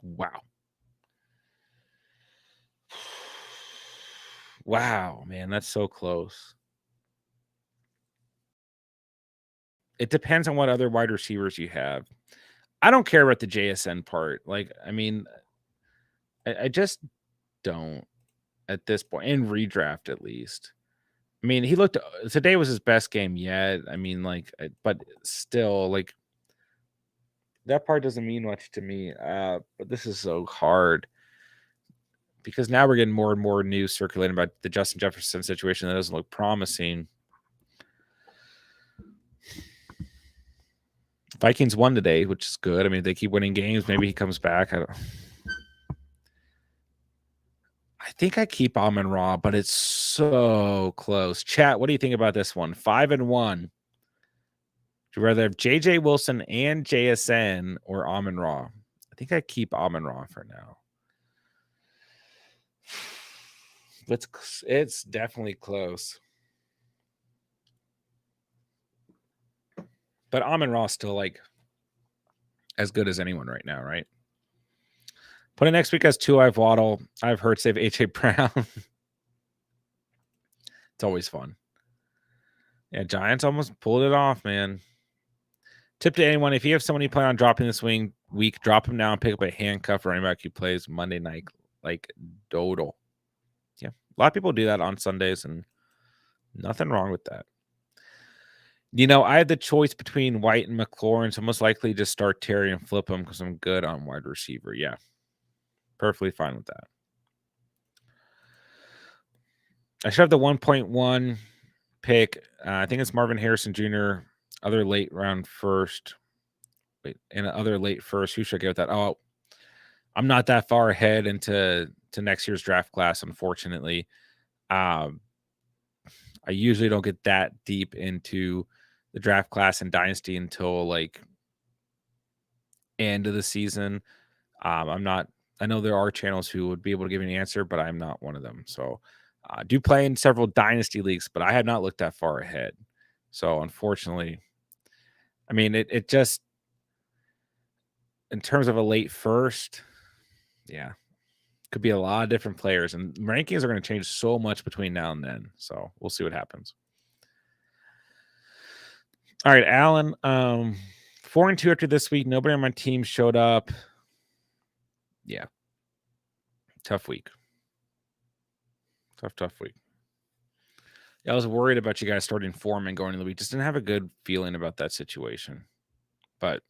Wow. Wow, man, that's so close. It depends on what other wide receivers you have. I don't care about the JSN part. Like, I mean, I just don't at this point in redraft at least. I mean, he looked today was his best game yet. I mean, like, but still, like that part doesn't mean much to me. But this is so hard because now we're getting more and more news circulating about the Justin Jefferson situation that doesn't look promising. Vikings won today, which is good. I mean, if they keep winning games, maybe he comes back. I think I keep Amon-Ra, but it's so close. Chat, what do you think about this one? 5-1. Would you rather have JJ Wilson and JSN or Amon-Ra? I think I keep Amon-Ra for now. It's definitely close. But Amon-Ra still like as good as anyone right now, right? Put it next week as 2. I have Waddle. I have Hurts. They have AJ Brown. It's always fun. Yeah, Giants almost pulled it off, man. Tip to anyone: if you have someone you plan on dropping this week, drop him now and pick up a handcuff running back who plays Monday night like Dodal. Yeah, a lot of people do that on Sundays, and nothing wrong with that. You know, I had the choice between White and McLaurin, so most likely just start Terry and flip him because I'm good on wide receiver. Yeah, perfectly fine with that. I should have the 1.1 pick. I think it's Marvin Harrison Jr. Other late round first. Wait, and other late first. Who should I get with that? Oh, I'm not that far ahead into next year's draft class, unfortunately. I usually don't get that deep into the draft class and dynasty until like end of the season. I'm not. I know there are channels who would be able to give me an answer, but I'm not one of them. So, I do play in several dynasty leagues, but I have not looked that far ahead. So, unfortunately, I mean, it just in terms of a late first, yeah, could be a lot of different players, and rankings are going to change so much between now and then. So, we'll see what happens. All right, Alan. 4-2 after this week. Nobody on my team showed up. Yeah, tough week. Tough week. Yeah, I was worried about you guys starting Foreman going into the week. Just didn't have a good feeling about that situation. But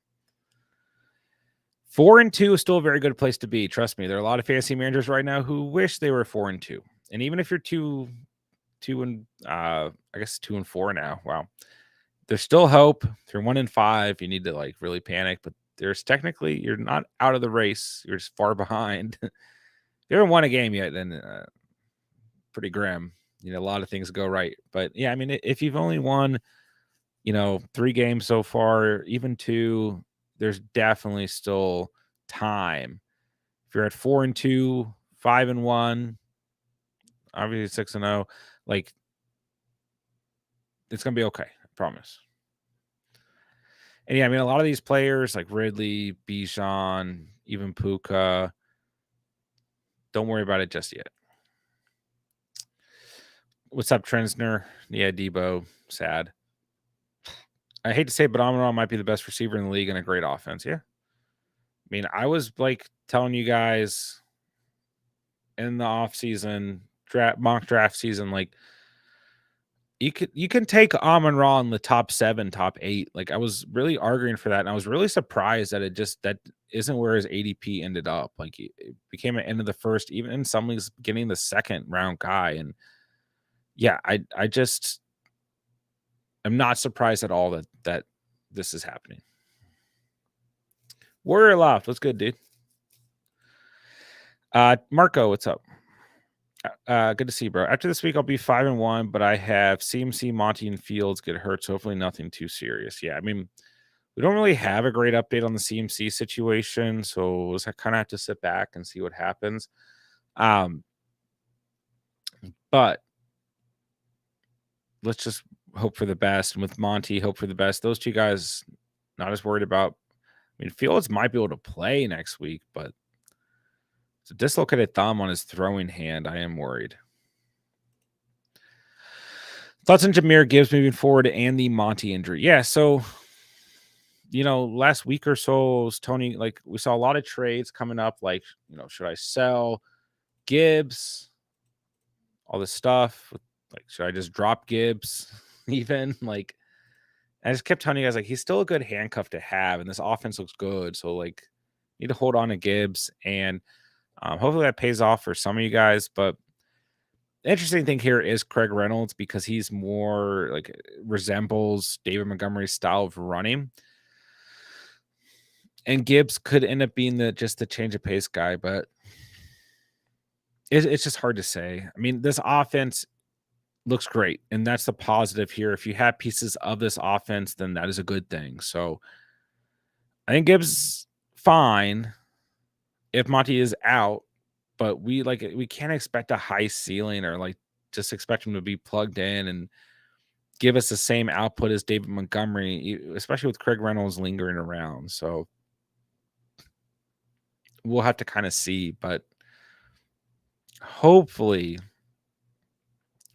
4-2 is still a very good place to be. Trust me. There are a lot of fantasy managers right now who wish they were 4-2. And even if you're 2 and I guess 2-4 now. Wow. There's still hope. If you're 1-5, you need to like really panic. But there's technically you're not out of the race. You're just far behind. If you haven't won a game yet, then pretty grim. You know, a lot of things go right. But yeah, I mean, if you've only won, 3 games so far, even 2, there's definitely still time. If you're at 4-2, 5-1, obviously 6-0, like it's gonna be okay. I promise. And yeah, I mean, a lot of these players like Ridley, Bijan, even Puka, don't worry about it just yet. What's up, Trensner? Yeah, Debo, sad. I hate to say it, but Amon-Ra might be the best receiver in the league and a great offense. Yeah. I mean, I was like telling you guys in the offseason mock draft season, like you can take Amon-Ra in the top 7, top 8. Like I was really arguing for that, and I was really surprised that that isn't where his ADP ended up. Like it became an end of the first, even in some leagues, getting the 2nd round guy. And yeah, I just am not surprised at all that this is happening. Warrior Loft, what's good, dude? Marco, what's up? Good to see you, bro. After this week, I'll be 5-1, but I have CMC, Monty, and Fields get hurt, so hopefully nothing too serious. Yeah, I mean, we don't really have a great update on the CMC situation, so we'll kind of have to sit back and see what happens. But let's just hope for the best. And with Monty, hope for the best. Those 2 guys, not as worried about. I mean, Fields might be able to play next week, but it's a dislocated thumb on his throwing hand. I am worried. Thoughts on Jahmyr Gibbs moving forward and the Monty injury? Yeah, so last week or so, Tony, like we saw a lot of trades coming up. Like, should I sell Gibbs? All this stuff. Like, should I just drop Gibbs? Even like, I just kept telling you guys like he's still a good handcuff to have, and this offense looks good. So like, need to hold on to Gibbs, and hopefully that pays off for some of you guys. But the interesting thing here is Craig Reynolds because he's more like resembles David Montgomery's style of running. And Gibbs could end up being just the change of pace guy, but it's just hard to say. I mean, this offense looks great, and that's the positive here. If you have pieces of this offense, then that is a good thing. So I think Gibbs fine if Monty is out, but we can't expect a high ceiling or like just expect him to be plugged in and give us the same output as David Montgomery, especially with Craig Reynolds lingering around. So we'll have to kind of see, but hopefully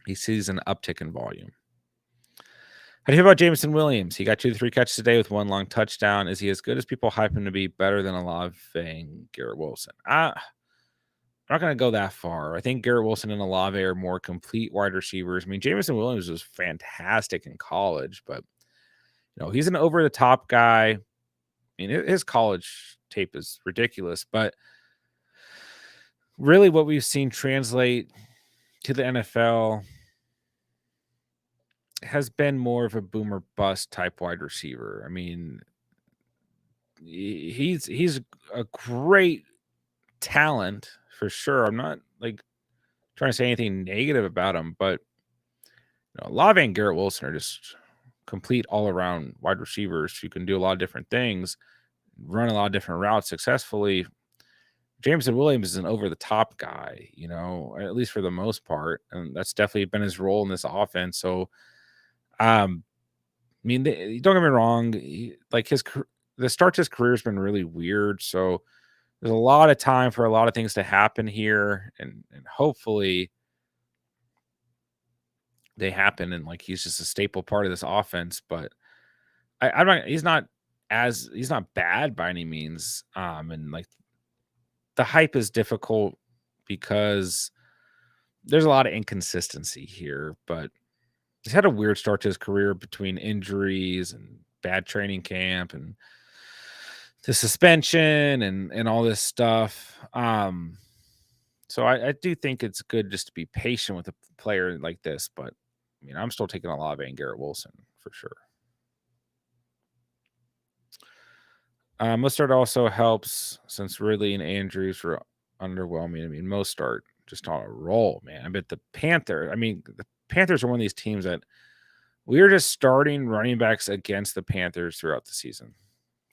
he sees an uptick in volume. How do you feel about Jameson Williams? He got 2 to 3 catches today with 1 long touchdown. Is he as good as people hype him to be? Better than Olave and Garrett Wilson? I'm not going to go that far. I think Garrett Wilson and Olave are more complete wide receivers. I mean, Jameson Williams was fantastic in college, but he's an over-the-top guy. I mean, his college tape is ridiculous, but really what we've seen translate to the NFL has been more of a boomer bust type wide receiver. I mean, he's a great talent for sure. I'm not like trying to say anything negative about him, but Olave and Garrett Wilson are just complete all around wide receivers who can do a lot of different things, run a lot of different routes successfully. Jameson Williams is an over the top guy, at least for the most part. And that's definitely been his role in this offense. So, I mean, don't get me wrong. The start to his career has been really weird. So there's a lot of time for a lot of things to happen here. And hopefully they happen. And like, he's just a staple part of this offense, but he's not bad by any means. And like the hype is difficult because there's a lot of inconsistency here, but he's had a weird start to his career between injuries and bad training camp and the suspension and all this stuff. So I do think it's good just to be patient with a player like this, but I mean, I'm still taking Olave and Garrett Wilson for sure. Mostert also helps since Ridley and Andrews were underwhelming. I mean, Mostert just on a roll, man. I bet the Panthers are one of these teams that we are just starting running backs against the Panthers throughout the season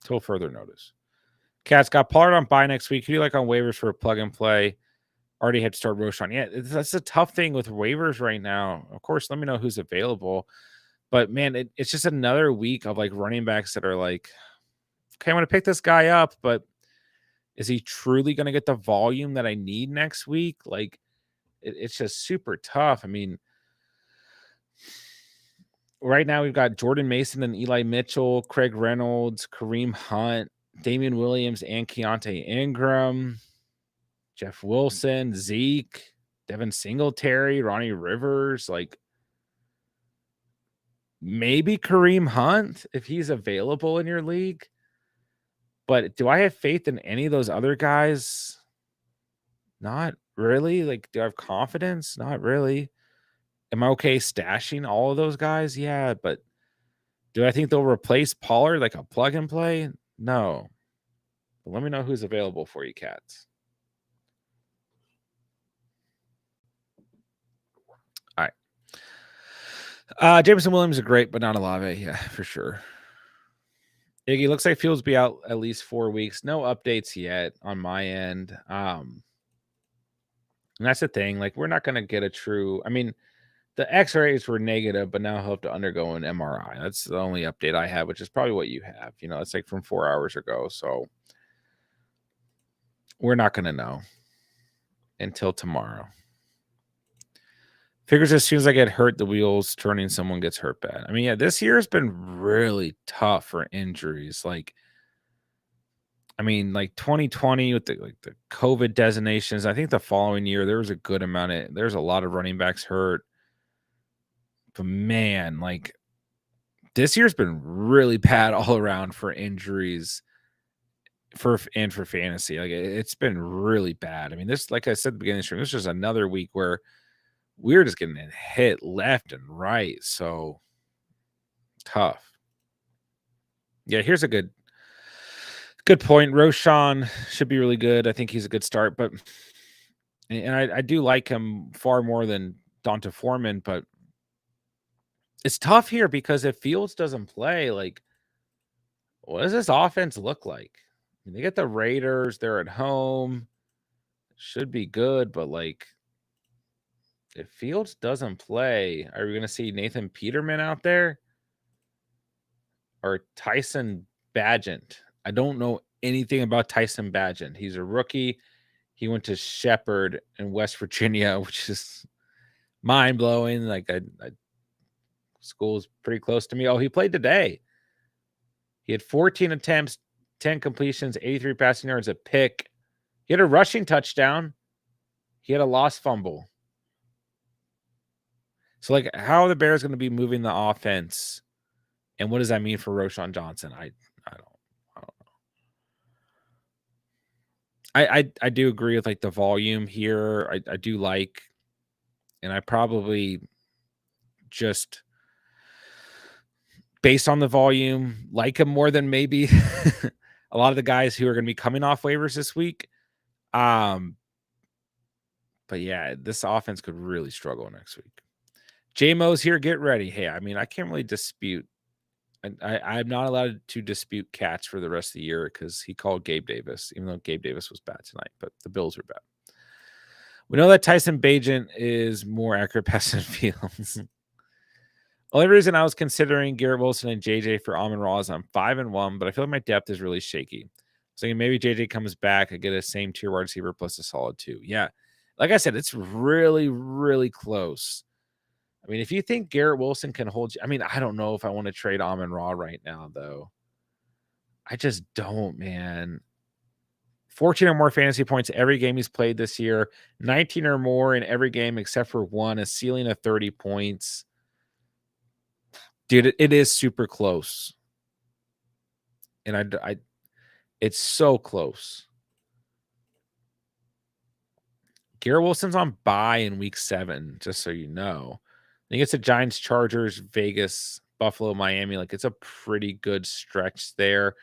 until further notice. Cats got Pollard on bye next week. Who do you like on waivers for a plug and play? Already had to start Roschon. Yeah, that's a tough thing with waivers right now. Of course, let me know who's available. But man, it's just another week of like running backs that are like, okay, I'm going to pick this guy up, but is he truly going to get the volume that I need next week? Like, it's just super tough. I mean, right now we've got Jordan Mason and Eli Mitchell, Craig Reynolds, Kareem Hunt, Damian Williams, and Keontae Ingram, Jeff Wilson, Zeke, Devin Singletary, Ronnie Rivers, like maybe Kareem Hunt if he's available in your league. But do I have faith in any of those other guys? Not really. Like, do I have confidence? Not really. Am I okay stashing all of those guys? Yeah, but do I think they'll replace Pollard like a plug and play? No. But let me know who's available for you, Cats. All right. Jameson Williams is great, but not Olave. Yeah, for sure. Iggy, looks like Fields will be out at least 4 weeks. No updates yet on my end. And that's the thing. Like, we're not going to get a true. I mean, the X-rays were negative, but now he'll have to undergo an MRI. That's the only update I have, which is probably what you have. It's like from 4 hours ago. So we're not going to know until tomorrow. Figures as soon as I get hurt, the wheels turning, someone gets hurt bad. I mean, yeah, this year has been really tough for injuries. Like, I mean, like 2020 with the COVID designations. I think the following year there was a good amount of there's a lot of running backs hurt. But man, like this year's been really bad all around for injuries for fantasy. Like it's been really bad. I mean, this, like I said at the beginning of the stream, this is just another week where we're just getting hit left and right. So tough. Yeah, here's a good point. Roshan should be really good. I think he's a good start, but and I do like him far more than Donta Foreman, but it's tough here because if Fields doesn't play, like, what does this offense look like? I mean, they get the Raiders, they're at home, should be good, but like, if Fields doesn't play, are we going to see Nathan Peterman out there or Tyson Bagent? I don't know anything about Tyson Bagent. He's a rookie. He went to Shepherd in West Virginia, which is mind blowing. Like, school's pretty close to me. Oh, he played today. He had 14 attempts, 10 completions, 83 passing yards, a pick. He had a rushing touchdown. He had a lost fumble. So, like, how are the Bears going to be moving the offense? And what does that mean for Roschon Johnson? I don't know. I do agree with like the volume here. I do like, and I probably just based on the volume, like him more than maybe a lot of the guys who are going to be coming off waivers this week. But yeah, this offense could really struggle next week. JMO's here. Get ready. Hey, I mean, I can't really dispute. I'm not allowed to dispute Cats for the rest of the year because he called Gabe Davis, even though Gabe Davis was bad tonight, but the Bills are bad. We know that Tyson Bagent is more accurate passing fields. Only reason I was considering Garrett Wilson and JJ for Amon-Ra is I'm 5-1, but I feel like my depth is really shaky. So maybe JJ comes back, I get a same tier wide receiver plus a solid 2. Yeah. Like I said, it's really, really close. I mean, if you think Garrett Wilson can hold you, I mean, I don't know if I want to trade Amon-Ra right now, though. I just don't, man. 14 or more fantasy points every game he's played this year, 19 or more in every game except for one, a ceiling of 30 points. Dude, it is super close. And it's so close. Garrett Wilson's on bye in week 7, just so you know. I think it's the Giants, Chargers, Vegas, Buffalo, Miami. Like, it's a pretty good stretch there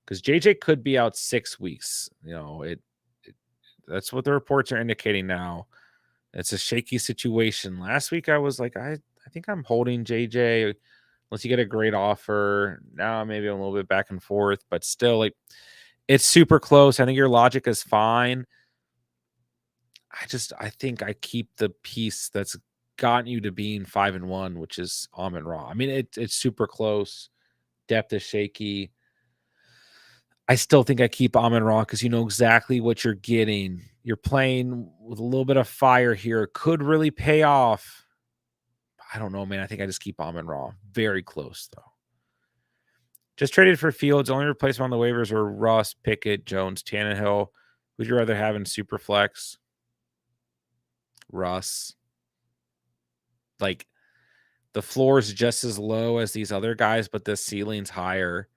because JJ could be out 6 weeks. You know, that's what the reports are indicating now. It's a shaky situation. Last week, I was like, I think I'm holding JJ unless you get a great offer. Now, maybe I'm a little bit back and forth, but still, like, it's super close. I think your logic is fine. I think I keep the piece that's gotten you to being 5-1, which is Amon-Ra. I mean, it's super close. Depth is shaky. I still think I keep Amon-Ra because you know exactly what you're getting. You're playing with a little bit of fire here. Could really pay off. I don't know, man. I think I just keep Amon-Ra. Very close, though. Just traded for Fields. Only replacement on the waivers are Russ, Pickett, Jones, Tannehill. Would you rather have in Superflex? Russ. Like, the floor is just as low as these other guys, but the ceiling's higher.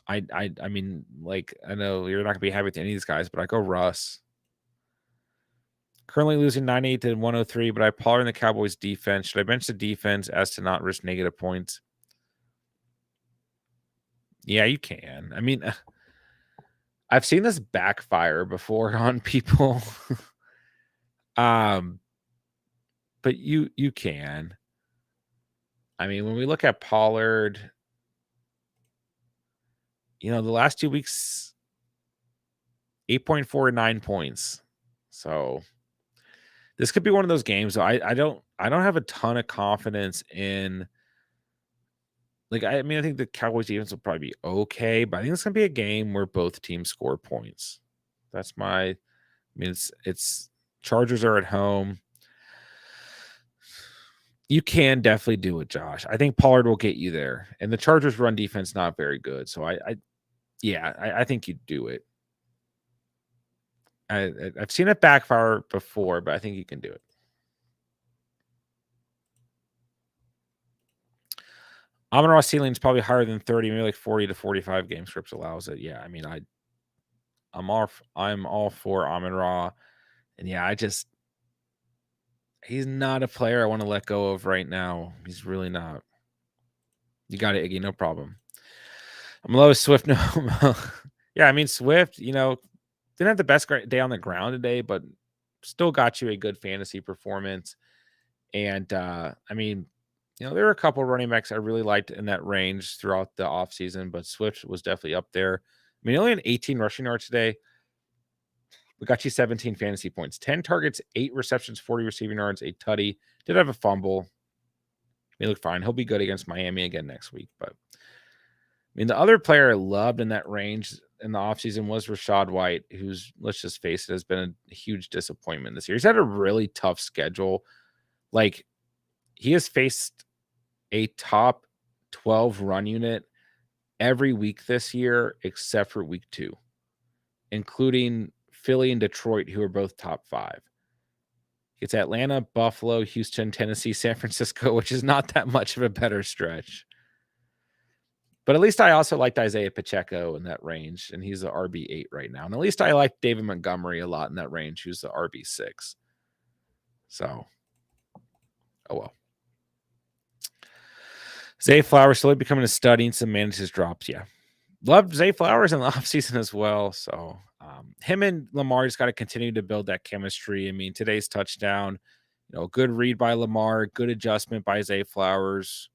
I mean, like, I know you're not gonna be happy with any of these guys, but I go Russ. Currently losing 98 to 103, but I Pollard in the Cowboys defense. Should I bench the defense as to not risk negative points? Yeah, you can. I mean, I've seen this backfire before on people. But you can. I mean, when we look at Pollard, you know, the last 2 weeks, 8.4 and 9 points. So this could be one of those games. I don't have a ton of confidence in. Like, I mean, I think the Cowboys defense will probably be okay, but I think it's gonna be a game where both teams score points. That's my. I mean, it's Chargers are at home. You can definitely do it, Josh. I think Pollard will get you there, and the Chargers' run defense not very good. So I think you do it. I've seen it backfire before, but I think you can do it. Amon-Ra ceiling is probably higher than 30, maybe like 40 to 45 game scripts allows it. Yeah, I mean, I'm all for Amon-Ra, and yeah, he's not a player I want to let go of right now. He's really not. You got it, Iggy, no problem. I'm low as Swift. No, yeah, I mean Swift. Didn't have the best day on the ground today, but still got you a good fantasy performance. And I mean, there were a couple running backs I really liked in that range throughout the offseason, but Swift was definitely up there. I mean, he only had 18 rushing yards today. We got you 17 fantasy points, 10 targets, 8 receptions, 40 receiving yards, a tutty. Did have a fumble. He looked fine. He'll be good against Miami again next week. But I mean, the other player I loved in that range in the offseason was Rachaad White, who's, let's just face it, has been a huge disappointment this year. He's had a really tough schedule. Like, he has faced a top 12 run unit every week this year, except for week 2, including Philly and Detroit, who are both top 5. It's Atlanta, Buffalo, Houston, Tennessee, San Francisco, which is not that much of a better stretch. But at least I also liked Isaiah Pacheco in that range, and he's the RB8 right now. And at least I liked David Montgomery a lot in that range, who's the RB6. So, oh well. Zay Flowers slowly becoming a stud, needs to manage his drops. Yeah. Loved Zay Flowers in the offseason as well. So, him and Lamar just got to continue to build that chemistry. I mean, today's touchdown, good read by Lamar, good adjustment by Zay Flowers,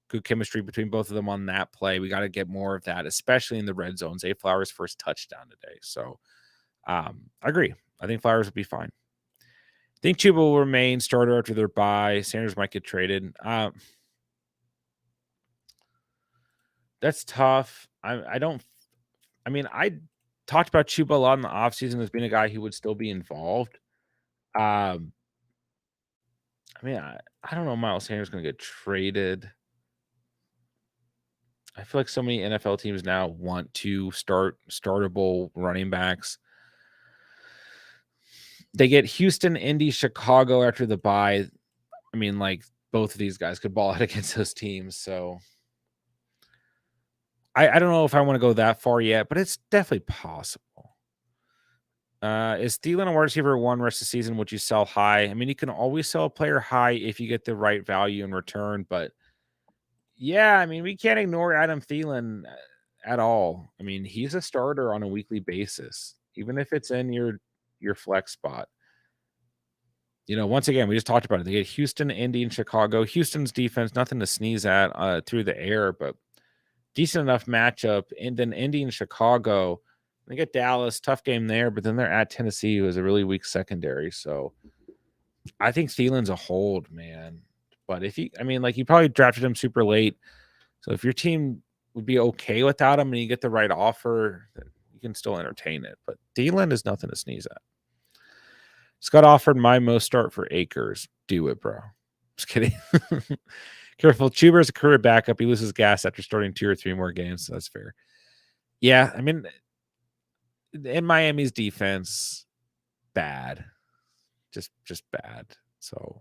good chemistry between both of them on that play. We got to get more of that, especially in the red zone. Zay Flowers' first touchdown today. So, I agree. I think Flowers will be fine. I think Chuba will remain starter after their bye. Sanders might get traded. That's tough. I talked about Chuba a lot in the offseason as being a guy who would still be involved. I don't know. Miles Sanders is going to get traded. I feel like so many NFL teams now want to start startable running backs. They get Houston, Indy, Chicago after the bye. I mean, like, both of these guys could ball out against those teams. So I don't know if I want to go that far yet, but it's definitely possible. Is Thielen a wide receiver 1 rest of the season? Would you sell high? I mean, you can always sell a player high if you get the right value in return, but yeah, I mean, we can't ignore Adam Thielen at all. I mean, he's a starter on a weekly basis, even if it's in your flex spot. Once again, we just talked about it. They get Houston, Indy, and Chicago. Houston's defense, nothing to sneeze at through the air, but decent enough matchup. And then Indy and Chicago, they get Dallas, tough game there, but then they're at Tennessee, who is a really weak secondary. So I think Thielen's a hold, man. But you probably drafted him super late. So if your team would be okay without him and you get the right offer, then you can still entertain it. But Thielen is nothing to sneeze at. Scott offered my most start for Akers. Do it, bro. Just kidding. Careful. Chuba is a career backup. He loses gas after starting 2 or 3 more games. So that's fair. Yeah, I mean, in Miami's defense, bad. Just bad. So,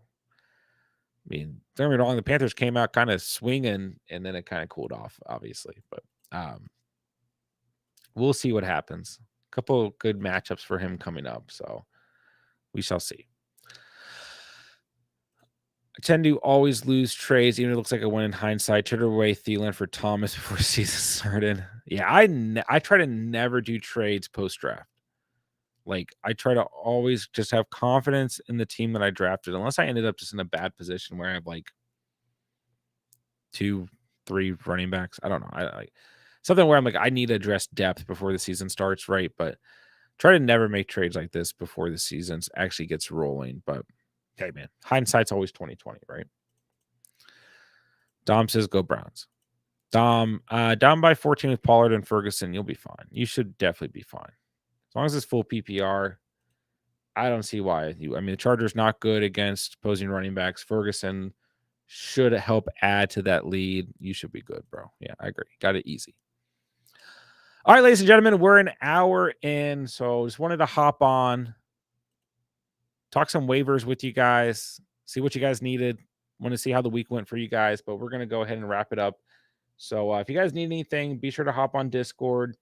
I mean, don't get me wrong, the Panthers came out kind of swinging, and then it kind of cooled off, obviously. But we'll see what happens. A couple good matchups for him coming up. So we shall see. I tend to always lose trades, even if it looks like I win in hindsight. Traded away Thielen for Thomas before season started. Yeah, I try to never do trades post-draft. Like, I try to always just have confidence in the team that I drafted, unless I ended up just in a bad position where I have like 2, 3 running backs. I don't know. I like something where I'm like, I need to address depth before the season starts, right? But try to never make trades like this before the season actually gets rolling. But hey, man, hindsight's always 2020, right? Dom says, "Go Browns." Dom, down by 14 with Pollard and Ferguson, you'll be fine. You should definitely be fine. As long as it's full PPR, I don't see why the Chargers not good against opposing running backs. Ferguson should help add to that lead. You should be good, bro. Yeah, I agree. Got it easy. All right, ladies and gentlemen, we're an hour in, so just wanted to hop on, talk some waivers with you guys, see what you guys needed. Want to see how the week went for you guys, but we're going to go ahead and wrap it up. So if you guys need anything, be sure to hop on Discord,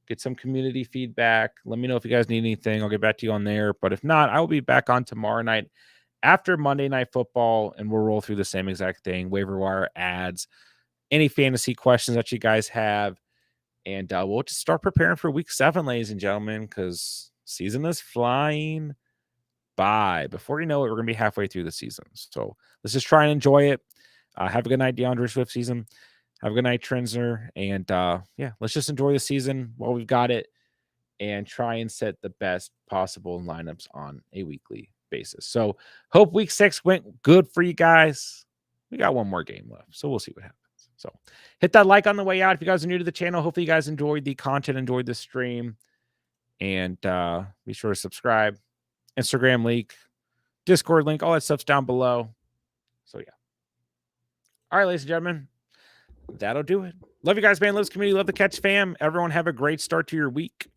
get some community feedback. Let me know if you guys need anything. I'll get back to you on there. But if not, I will be back on tomorrow night after Monday Night Football, and we'll roll through the same exact thing, waiver wire ads, any fantasy questions that you guys have. And we'll just start preparing for week 7, ladies and gentlemen, because season is flying by. Before you know it, we're going to be halfway through the season. So let's just try and enjoy it. Have a good night, DeAndre Swift season. Have a good night, Trenzner. And yeah, let's just enjoy the season while we've got it and try and set the best possible lineups on a weekly basis. So hope week 6 went good for you guys. We got one more game left, so we'll see what happens. So hit that like on the way out. If you guys are new to the channel, hopefully you guys enjoyed the content, enjoyed the stream. And be sure to subscribe. Instagram link, Discord link, all that stuff's down below. So yeah. All right, ladies and gentlemen, that'll do it. Love you guys, man. Love this community. Love the Catch fam. Everyone have a great start to your week.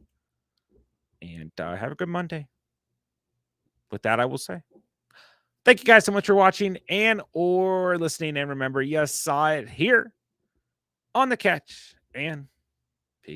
And have a good Monday. With that, I will say thank you guys so much for watching and or listening. And remember, you saw it here on the Catch. And peace.